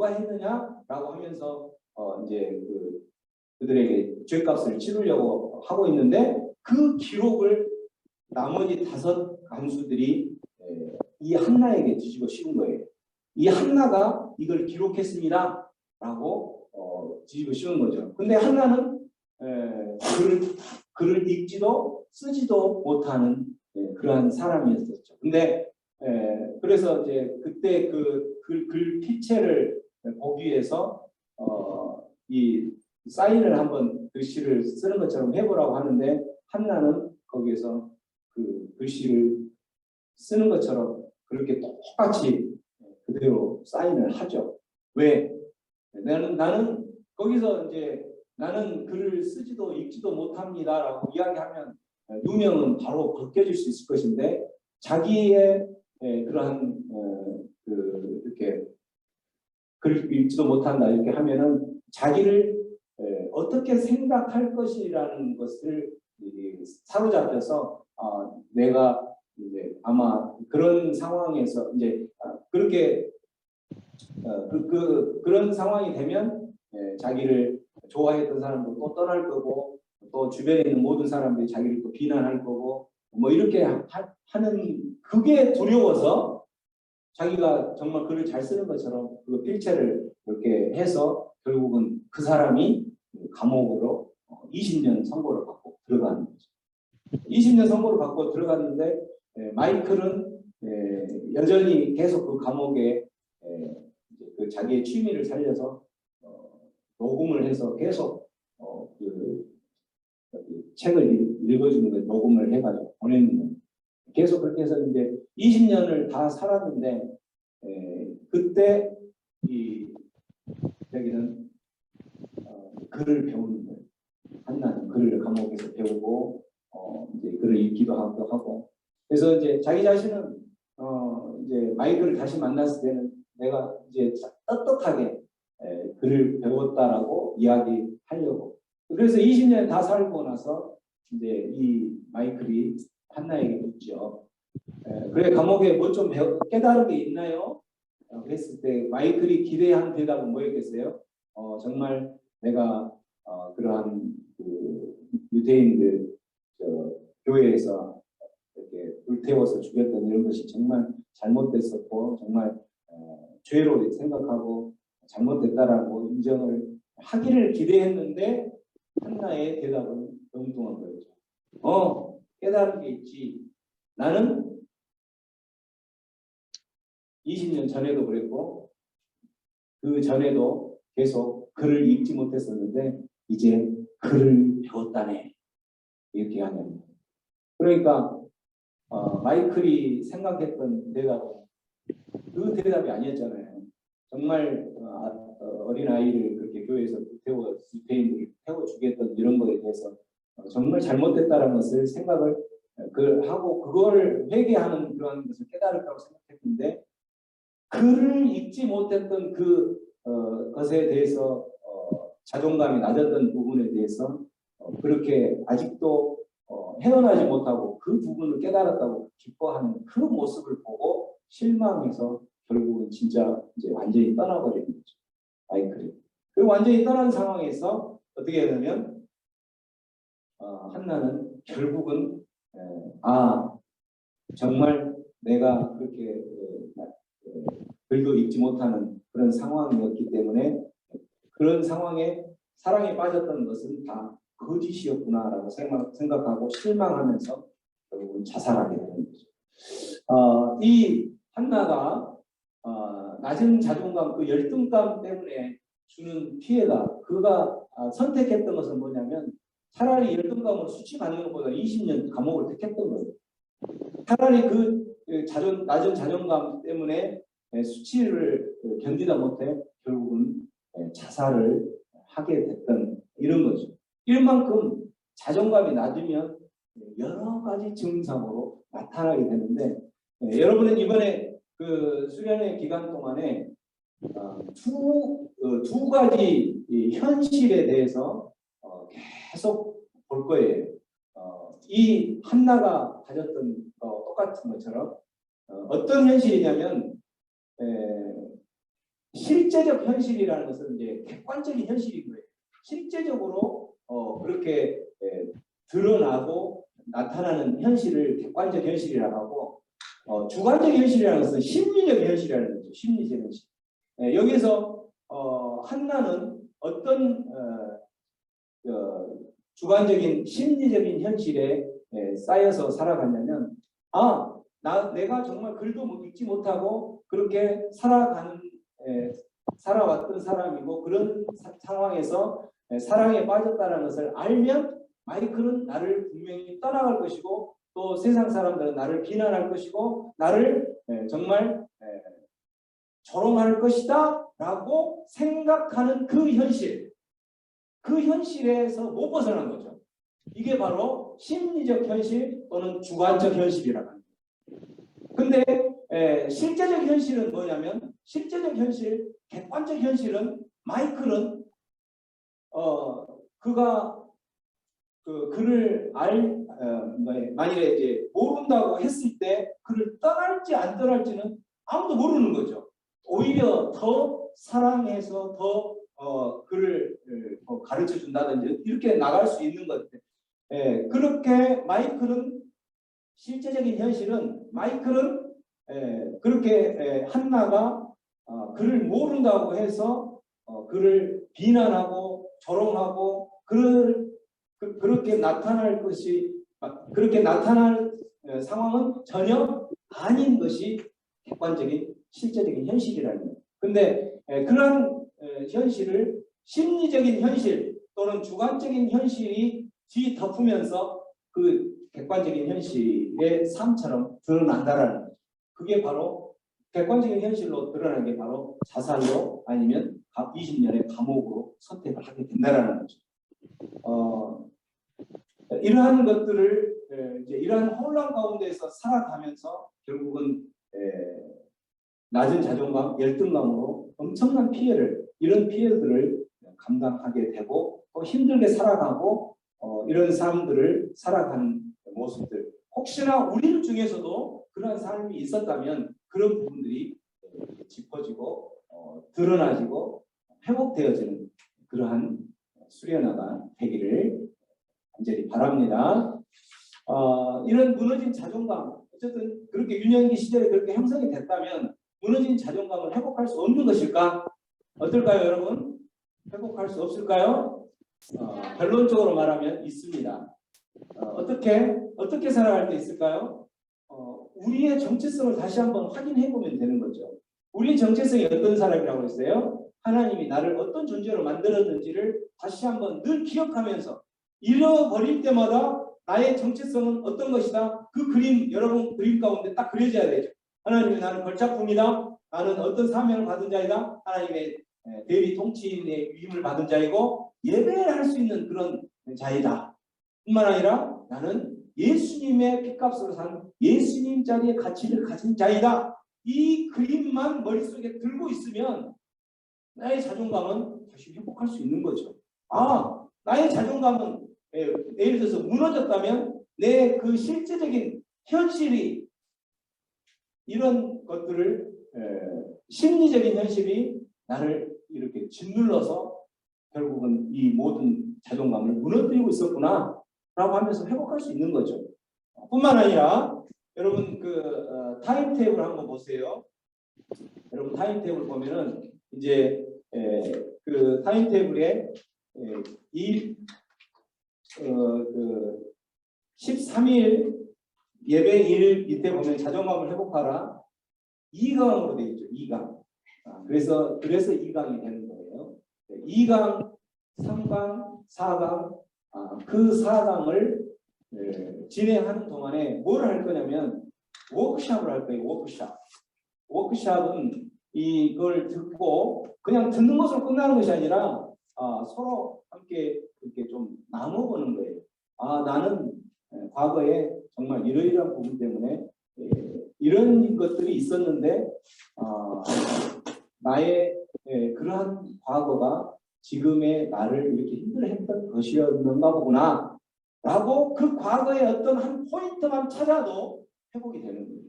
했느냐라고 하면서 이제 그들에게 죄값을 치르려고 하고 있는데 그 기록을 나머지 5 간수들이 이 한나에게 뒤집어 씌운 거예요. 이 한나가 이걸 기록했습니다라고 뒤집어 씌운 거죠. 근데 한나는 글을 읽지도 쓰지도 못하는 그러한 사람이었었죠. 근데 그래서 이제 그때 그 글 필체를 보기 위해서 이 사인을 한번 글씨를 쓰는 것처럼 해보라고 하는데 한나는 거기에서 그 글씨를 쓰는 것처럼 그렇게 똑같이 그대로 사인을 하죠. 왜? 나는 거기서 이제 나는 글을 쓰지도 읽지도 못합니다라고 이야기하면 누명은 바로 벗겨질 수 있을 것인데 자기의 그러한 이렇게 글 읽지도 못한다 이렇게 하면은 자기를 어떻게 생각할 것이라는 것을 사로잡혀서 내가 이제 아마 그런 상황에서 이제 그렇게 그런 상황이 되면 자기를 좋아했던 사람도 또 떠날 거고 또 주변에 있는 모든 사람들이 자기를 또 비난할 거고 뭐 이렇게 하는 그게 두려워서 자기가 정말 글을 잘 쓰는 것처럼 그 필체를 이렇게 해서 결국은 그 사람이 감옥으로 20년 선고를 받고 들어가는 거죠. 20년 선고를 받고 들어갔는데 마이클은 여전히 계속 그 감옥에 그 자기의 취미를 살려서 녹음을 해서 계속 그 책을 읽어주는 걸 녹음을 해가지고 보내는 계속 그렇게 해서 이제 20년을 다 살았는데 그때 여기는 글을 배우는 거예요. 한나는 글을 감옥에서 배우고 이제 글을 읽기도 하고 그래서 이제 자기 자신은 이제 마이클을 다시 만났을 때는 내가 이제 떳떳하게 글을 배웠다라고 이야기하려고. 그래서 20년 다 살고 나서 이제 이 마이클이 한나에게 묻죠. 그래 감옥에 뭐 좀 깨달은 게 있나요? 그랬을 때 마이클이 기대한 대답은 뭐였겠어요? 정말 내가 그러한 그 유대인들 교회에서 이렇게 불태워서 죽였던 이런 것이 정말 잘못됐었고 정말 죄로 생각하고 잘못됐다라고 인정을 하기를 기대했는데 한나의 대답은 엉뚱한 거였죠. 깨달은 게 있지. 나는 20년 전에도 그랬고 그 전에도 계속 글을 읽지 못했었는데 이제 글을 배웠다네. 이렇게 하는. 그러니까 마이클이 생각했던 대답은 그 대답이 아니었잖아요. 정말 어린아이를 그렇게 교회에서 태워 유대인들을 태워 주겠던 이런 거에 대해서 정말 잘못됐다는 것을 생각을 하고 그걸 회개하는 그런 것을 깨달았다고 생각했는데 글을 읽지 못했던 그 것에 대해서 자존감이 낮았던 부분에 대해서 그렇게 아직도 헤어나지 못하고 그 부분을 깨달았다고 기뻐하는 그 모습을 보고 실망해서 결국은 진짜 이제 완전히 떠나버리는 거죠. 마이클이. 그리고 완전히 떠난 상황에서 어떻게 되냐면 한나는 결국은 정말 내가 그렇게 글도 읽지 못하는 그런 상황이었기 때문에 그런 상황에 사랑에 빠졌던 것은 다 거짓이었구나라고 생각하고 실망하면서 결국은 자살하게 되는 거죠. 이 한나가 낮은 자존감, 그 열등감 때문에 주는 피해가 그가 선택했던 것은 뭐냐면 차라리 열등감을 수치받는 것보다 20년 감옥을 택했던 거예요. 차라리 그 낮은 자존감 때문에 수치를 견디다 못해 결국은 자살을 하게 됐던 이런 거죠. 이만큼 자존감이 낮으면 여러 가지 증상으로 나타나게 되는데 여러분은 이번에 그 수련회 기간 동안에 두 가지 현실에 대해서 계속 볼 거예요. 이 한나가 가졌던 똑같은 것처럼 어떤 현실이냐면 실제적 현실이라는 것은 이제 객관적인 현실인 거예요. 실제적으로 그렇게 드러나고 나타나는 현실을 객관적 현실이라고 하고 주관적 현실이라는 것은 심리적 현실이라는 거죠. 심리적 현실. 여기서 한나는 어떤 주관적인 심리적인 현실에 쌓여서 살아갔냐면 내가 정말 글도 읽지 못하고 그렇게 살아왔던 사람이고 그런 상황에서 사랑에 빠졌다는 것을 알면 마이클은 나를 분명히 떠나갈 것이고 또 세상 사람들은 나를 비난할 것이고 나를 정말 조롱할 것이다 라고 생각하는 그 현실 그 현실에서 못 벗어난 거죠. 이게 바로 심리적 현실 또는 주관적 현실이라고 합니다. 근데 실제적 현실은 뭐냐면 실제적 현실, 객관적 현실은 마이클은 그가 그를 만일에 이제 모른다고 했을 때 그를 떠날지 안 떠날지는 아무도 모르는 거죠. 오히려 더 사랑해서 더 그를 가르쳐 준다든지 이렇게 나갈 수 있는 것 같아요. 그렇게 마이클은 실제적인 현실은 마이클은 그렇게 한나가 그를 모른다고 해서 그를 비난하고 조롱하고 그렇게 나타날 것이 그렇게 나타날 상황은 전혀 아닌 것이 객관적인 실제적인 현실이라는 거예요. 근데 그런 현실을 심리적인 현실 또는 주관적인 현실이 뒤덮으면서 그 객관적인 현실의 삶처럼 드러난다라는 거죠. 그게 바로 객관적인 현실로 드러나는 게 바로 자살로 아니면 20년의 감옥으로 선택을 하게 된다라는 거죠. 이러한 것들을 이제 이러한 혼란 가운데서 살아가면서 결국은 낮은 자존감, 열등감으로 엄청난 이런 피해들을 감당하게 되고 또 힘들게 살아가고 이런 사람들을 살아가는 모습들. 혹시나 우리 중에서도 그런 삶이 있었다면 그런 부분들이 짚어지고 드러나지고 회복되어지는 그러한 수련회가 되기를 간절히 바랍니다. 이런 무너진 자존감, 어쨌든 그렇게 유년기 시절에 그렇게 형성이 됐다면 무너진 자존감을 회복할 수 없는 것일까? 어떨까요, 여러분? 회복할 수 없을까요? 결론적으로 말하면 있습니다. 어떻게 살아갈 때 있을까요? 우리의 정체성을 다시 한번 확인해 보면 되는 거죠. 우리의 정체성이 어떤 사람이라고 했어요? 하나님이 나를 어떤 존재로 만들었는지를 다시 한번 늘 기억하면서 잃어버릴 때마다 나의 정체성은 어떤 것이다. 그 그림, 여러분 그림 가운데 딱 그려져야 되죠. 하나님이 나는 걸작품이다. 나는 어떤 사명을 받은 자이다. 하나님의 대리 통치인의 위임을 받은 자이고 예배를 할 수 있는 그런 자이다. 뿐만 아니라 나는 예수님의 핏값으로 산 예수님 자리의 가치를 가진 자이다. 이 그림만 머릿속에 들고 있으면 나의 자존감은 다시 회복할 수 있는 거죠. 나의 자존감은 예를 들어서 무너졌다면 내 그 실제적인 현실이 이런 것들을 심리적인 현실이 나를 이렇게 짓눌러서 결국은 이 모든 자존감을 무너뜨리고 있었구나 라고 하면서 회복할 수 있는 거죠. 뿐만 아니라 여러분 그 타임테이블 한번 보세요. 여러분 타임테이블 보면은 이제 그 타임테이블에 그 13일 예배일 밑에 보면 자존감을 회복하라 2강으로 되어 있죠. 2강. 그래서 2강이 되는 거예요. 2강, 3강, 4강 그 4강을 진행하는 동안에 뭘 할 거냐면 워크숍을 할 거예요. 워크숍은 이걸 듣고 그냥 듣는 것으로 끝나는 것이 아니라 서로 함께 이렇게 좀 나눠보는 거예요. 나는 과거에 정말 이러이러한 부분 때문에 이런 것들이 있었는데 나의 그러한 과거가 지금의 나를 이렇게 힘들어했던 것이었는가 보구나 라고 그 과거의 어떤 한 포인트만 찾아도 회복이 되는 거예요.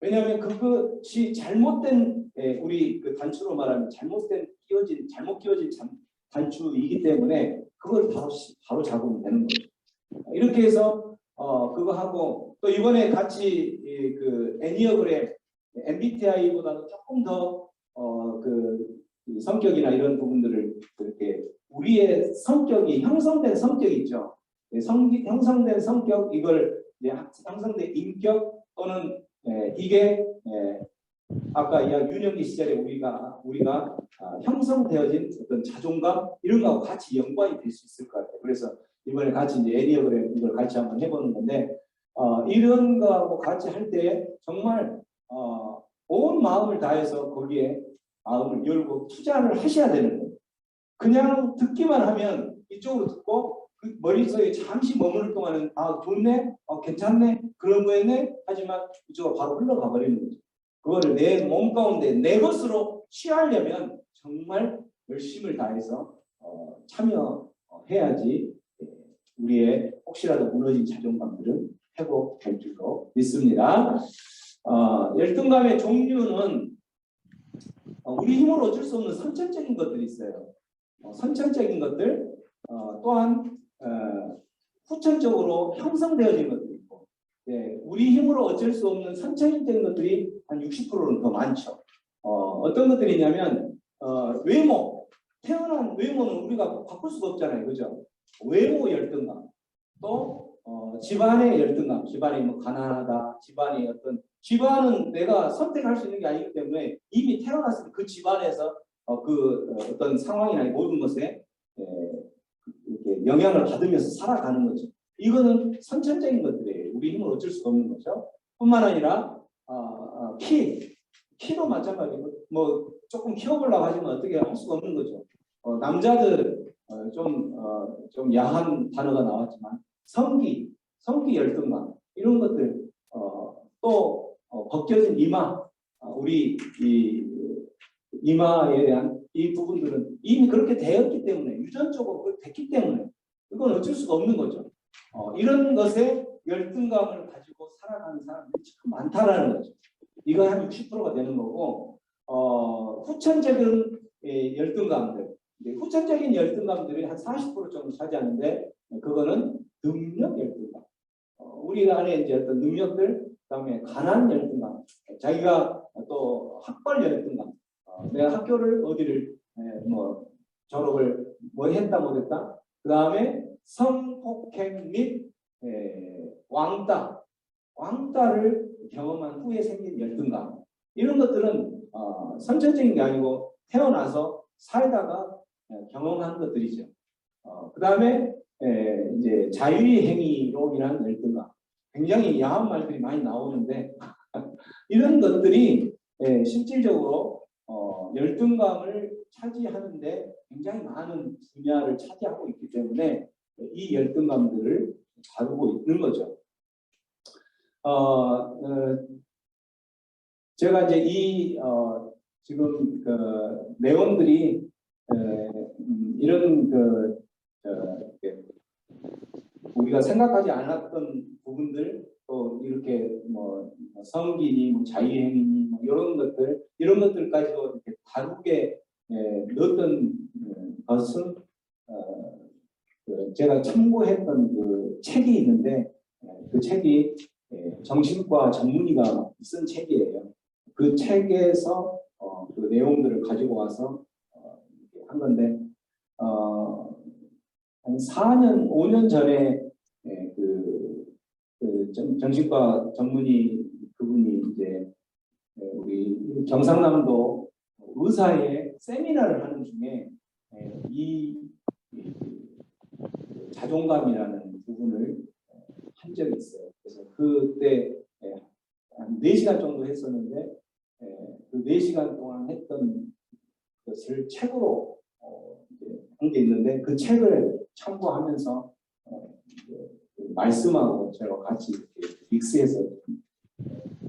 왜냐하면 그것이 잘못된 우리 그 단추로 말하면 잘못 끼워진 단추이기 때문에 그걸 바로 잡으면 되는 거죠. 이렇게 해서 그거 하고 또 이번에 같이 그 애니어그램 MBTI보다는 조금 더 그 성격이나 이런 부분들을 그렇게 우리의 성격이 형성된 성격이 있죠. 형성된 성격 이걸 형성된 인격 또는 이게 아까 유년기 시절에 우리가 형성되어진 어떤 자존감 이런 거하고 같이 연관이 될 수 있을 것 같아요. 그래서 이번에 같이 이제 애니어그램 이걸 같이 한번 해보는 건데 이런 거하고 같이 할 때 정말 온 마음을 다해서 거기에 마음을 열고 투자를 하셔야 되는 거예요. 그냥 듣기만 하면 이쪽으로 듣고 그 머릿속에 잠시 머무를 동안은 좋네, 괜찮네, 그런 거였네 하지만 이쪽으로 바로 흘러가 버리는 거죠. 그거를 내 몸 가운데 내 것으로 취하려면 정말 열심을 다해서 참여해야지 우리의 혹시라도 무너진 자존감들은 회복될 줄로 믿습니다. 열등감의 종류는 우리 힘으로 어쩔 수 없는 선천적인 것들이 있어요. 선천적인 것들 또한 후천적으로 형성되어진 것들이 있고, 우리 힘으로 어쩔 수 없는 선천적인 것들이 한 60%는 더 많죠. 어떤 것들이냐면 외모, 태어난 외모는 우리가 바꿀 수가 없잖아요, 그죠? 외모 열등감, 또 집안의 열등감, 집안이 뭐 가난하다, 집안이 집안은 내가 선택할 수 있는 게 아니기 때문에 이미 태어났을 때 그 집안에서 어떤 상황이나 모든 것에 이렇게 영향을 받으면서 살아가는 거죠. 이거는 선천적인 것들이에요. 우리 힘을 어쩔 수가 없는 거죠. 뿐만 아니라 키도 마찬가지고 뭐 조금 키워보려고 하지만 어떻게 할 수가 없는 거죠. 남자들 좀 야한 단어가 나왔지만 성기 열등감 이런 것들 또 벗겨진 이마 우리 이 이마에 대한 이 부분들은 이미 그렇게 되었기 때문에 유전적으로 그렇게 됐기 때문에 이건 어쩔 수가 없는 거죠. 이런 것에 열등감을 가지고 살아가는 사람들이 참 많다라는 거죠. 이거 한 60%가 되는 거고 후천적인 열등감들 후천적인 열등감들이 한 40% 정도 차지하는데 그거는 능력 열등감. 우리 안에 이제 어떤 능력들, 그다음에 가난 열등감, 자기가 또 학벌 열등감. 내가 학교를 어디를 뭐 졸업을 뭐 했다 못했다. 그다음에 성폭행 및 왕따를 경험한 후에 생긴 열등감. 이런 것들은 선천적인 게 아니고 태어나서 살다가 경험한 것들이죠. 그다음에 이제 자유의 행위로 인한 열등감. 굉장히 야한 말들이 많이 나오는데 이런 것들이 실질적으로 열등감을 차지하는데 굉장히 많은 분야를 차지하고 있기 때문에 이 열등감들을 다루고 있는 거죠. 제가 이제 이 지금 그 내용들이 이런 우리가 생각하지 않았던 부분들 또 이렇게 뭐 성기니 뭐 자유행위니 뭐 이런 것들까지도 이렇게 다루게 넣었던 것은 제가 참고했던 그 책이 있는데 그 책이 정신과 전문의가 쓴 책이에요. 그 책에서 그 내용들을 가지고 와서 한 건데 한 4년, 5년 전에 정신과 전문의 그분이 이제 우리 경상남도 의사의 세미나를 하는 중에 이 자존감이라는 부분을 한 적이 있어요. 그래서 그때 한 4시간 정도 했었는데 그 4시간 동안 했던 것을 책으로 한 게 있는데 그 책을 참고하면서 말씀하고 제가 같이 이렇게 믹스해서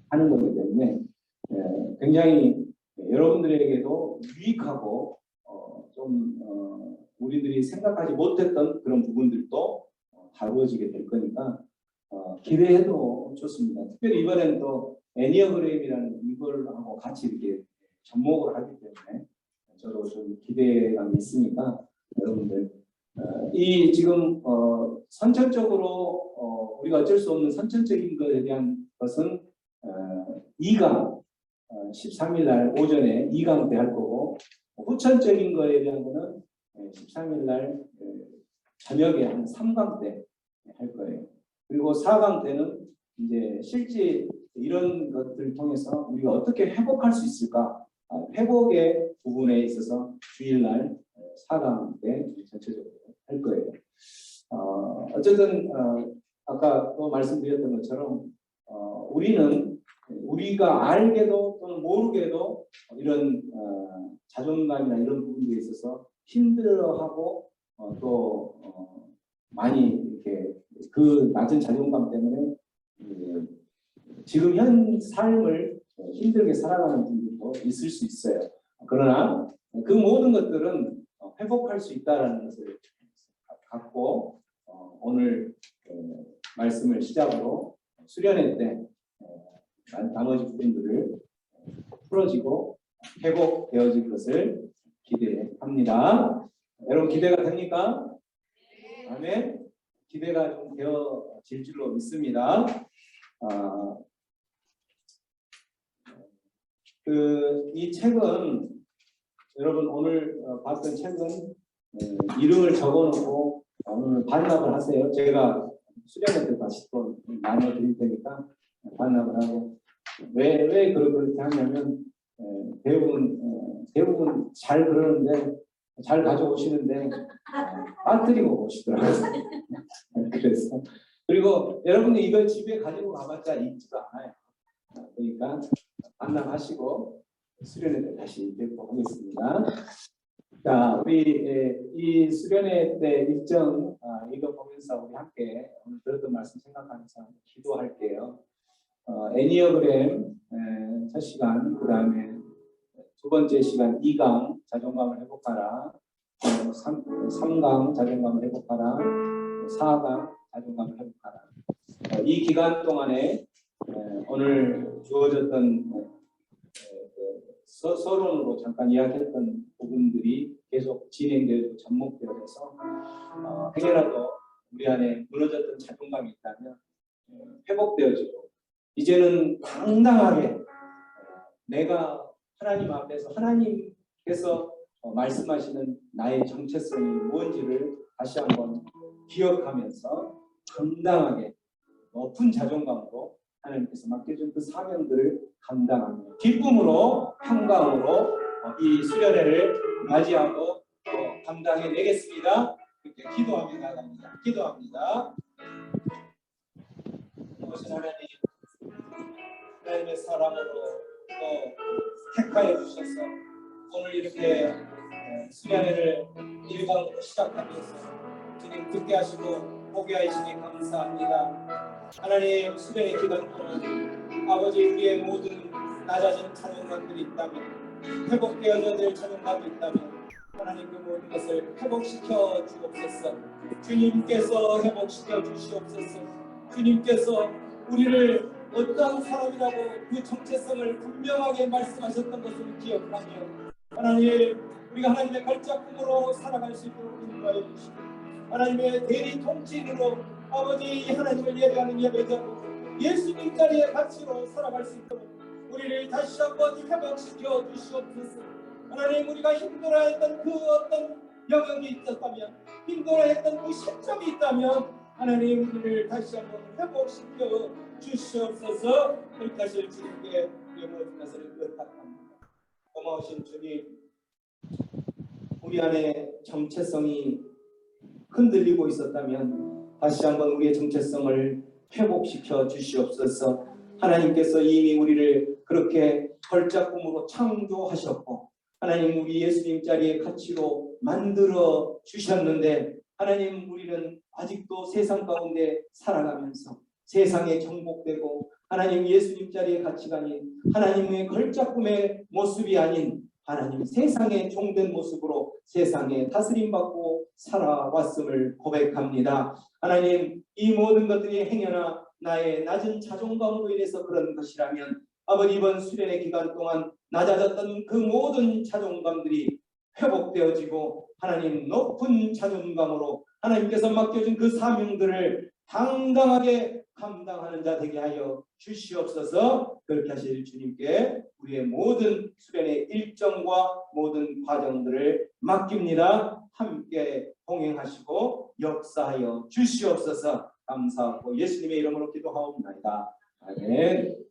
하는 거기 때문에 굉장히 여러분들에게도 유익하고 우리들이 생각하지 못했던 그런 부분들도 다루어지게 될 거니까 기대해도 좋습니다. 특별히 이번에는 또 애니어그램이라는 이걸하고 같이 이렇게 접목을 하기 때문에 저도 좀 기대감이 있으니까 여러분들 이 지금 선천적으로 우리가 어쩔 수 없는 선천적인 것에 대한 것은 2강 13일 날 오전에 2강 때 할 거고 후천적인 거에 대한 거는 13일 날 저녁에 한 3강 때 할 거예요. 그리고 4강 때는 이제 실제 이런 것들을 통해서 우리가 어떻게 회복할 수 있을까? 회복의 부분에 있어서 주일날 4강 때 전체적으로 할 거예요. 어쨌든 아까 또 말씀드렸던 것처럼 우리가 알게도 또는 모르게도 이런 자존감이나 이런 부분에 있어서 힘들어하고 많이 이렇게 그 낮은 자존감 때문에 지금 현 삶을 힘들게 살아가는 분들도 있을 수 있어요. 그러나 그 모든 것들은 회복할 수 있다는 것을 갖고 오늘 말씀을 시작으로 수련회 때 나머지 부분들을 풀어지고 회복되어질 것을 기대합니다. 여러분 기대가 됩니까? 아멘. 기대가 좀 되어질 줄로 믿습니다. 이 책은 여러분 오늘 봤던 책은 이름을 적어놓고 오늘 반납을 하세요. 제가 수련회 때 다시 또 나눠드릴 테니까 반납을 하고 왜 그렇게 하냐면 대부분 잘 그러는데 잘 가져오시는데 빠뜨리고 오시더라고요. 그래서 그리고 여러분이 이걸 집에 가지고 가봤자 읽지도 않아요. 그러니까 반납하시고 수련회 때 다시 뵙고 하겠습니다. 자, 우리 이 수련회 때 일정 이거 보면서 우리 함께 오늘 들었던 말씀 생각하면서 기도할게요. 애니어그램 첫 시간, 그 다음에 두 번째 시간 2강 자존감을 회복하라, 3강 자존감을 회복하라, 4강 자존감을 회복하라. 이 기간 동안에 오늘 주어졌던 서론으로 잠깐 이야기했던 부분들이 계속 진행되고 접목되어서 행여라도 우리 안에 무너졌던 자존감이 있다면 회복되어지고 이제는 당당하게 내가 하나님 앞에서 하나님께서 말씀하시는 나의 정체성이 무엇인지를 다시 한번 기억하면서 당당하게 높은 자존감으로 하나님께서 맡겨준 그 사명들을 감당하며 기쁨으로 평강으로 이 수련회를 맞이하고 감당해내겠습니다. 이렇게 기도하며 나갑니다. 기도합니다. 무엇은 하나님의 사랑으로 또 택하여 주셔서 오늘 이렇게 수련회를 1강으로 시작하면서 주님 듣게 하시고 보게 하시니 감사합니다. 하나님 수련회 기간 동안 아버지 우리의 모든 낮아진 자존감들이 있다면 회복되어야 될 자존감이 있다면 하나님 그 모든 것을 회복시켜 주옵소서. 주님께서 회복시켜 주시옵소서. 주님께서 우리를 어떠한 사람이라고 그 정체성을 분명하게 말씀하셨던 것을 기억하며 하나님 우리가 하나님의 발자국으로 살아갈 수 있도록 인도하여 주시고 하나님의 대리 통치인으로 아버지 하나님을 예배하는 예배자로 예수님 자리의 가치로 살아갈 수 있도록 우리를 다시 한번 회복시켜 주시옵소서. 하나님 우리가 힘들어했던 그 어떤 영역이 있었다면 힘들어했던 그 시점이 있다면 하나님 우리를 다시 한번 회복시켜 주시옵소서. 그렇게 하실 주님께 우리의 모든 것을 부탁합니다. 고마우신 주님, 우리 안에 정체성이 흔들리고 있었다면 다시 한번 우리의 정체성을 회복시켜 주시옵소서. 하나님께서 이미 우리를 그렇게 걸작품으로 창조하셨고 하나님 우리 예수님 자리의 가치로 만들어 주셨는데 하나님 우리는 아직도 세상 가운데 살아가면서 세상에 정복되고 하나님 예수님 자리의 가치관이 하나님의 걸작품의 모습이 아닌 하나님 세상의 종된 모습으로 세상에 다스림받고 살아왔음을 고백합니다. 하나님 이 모든 것들이 행여나 나의 낮은 자존감으로 인해서 그런 것이라면 아버지 이번 수련의 기간 동안 낮아졌던 그 모든 자존감들이 회복되어지고 하나님 높은 자존감으로 하나님께서 맡겨준 그 사명들을 당당하게 감당하는 자 되게 하여 주시옵소서. 그렇게 하실 주님께 우리의 모든 수련의 일정과 모든 과정들을 맡깁니다. 함께 동행하시고 역사하여 주시옵소서. 감사하고 예수님의 이름으로 기도하옵나이다. 아멘.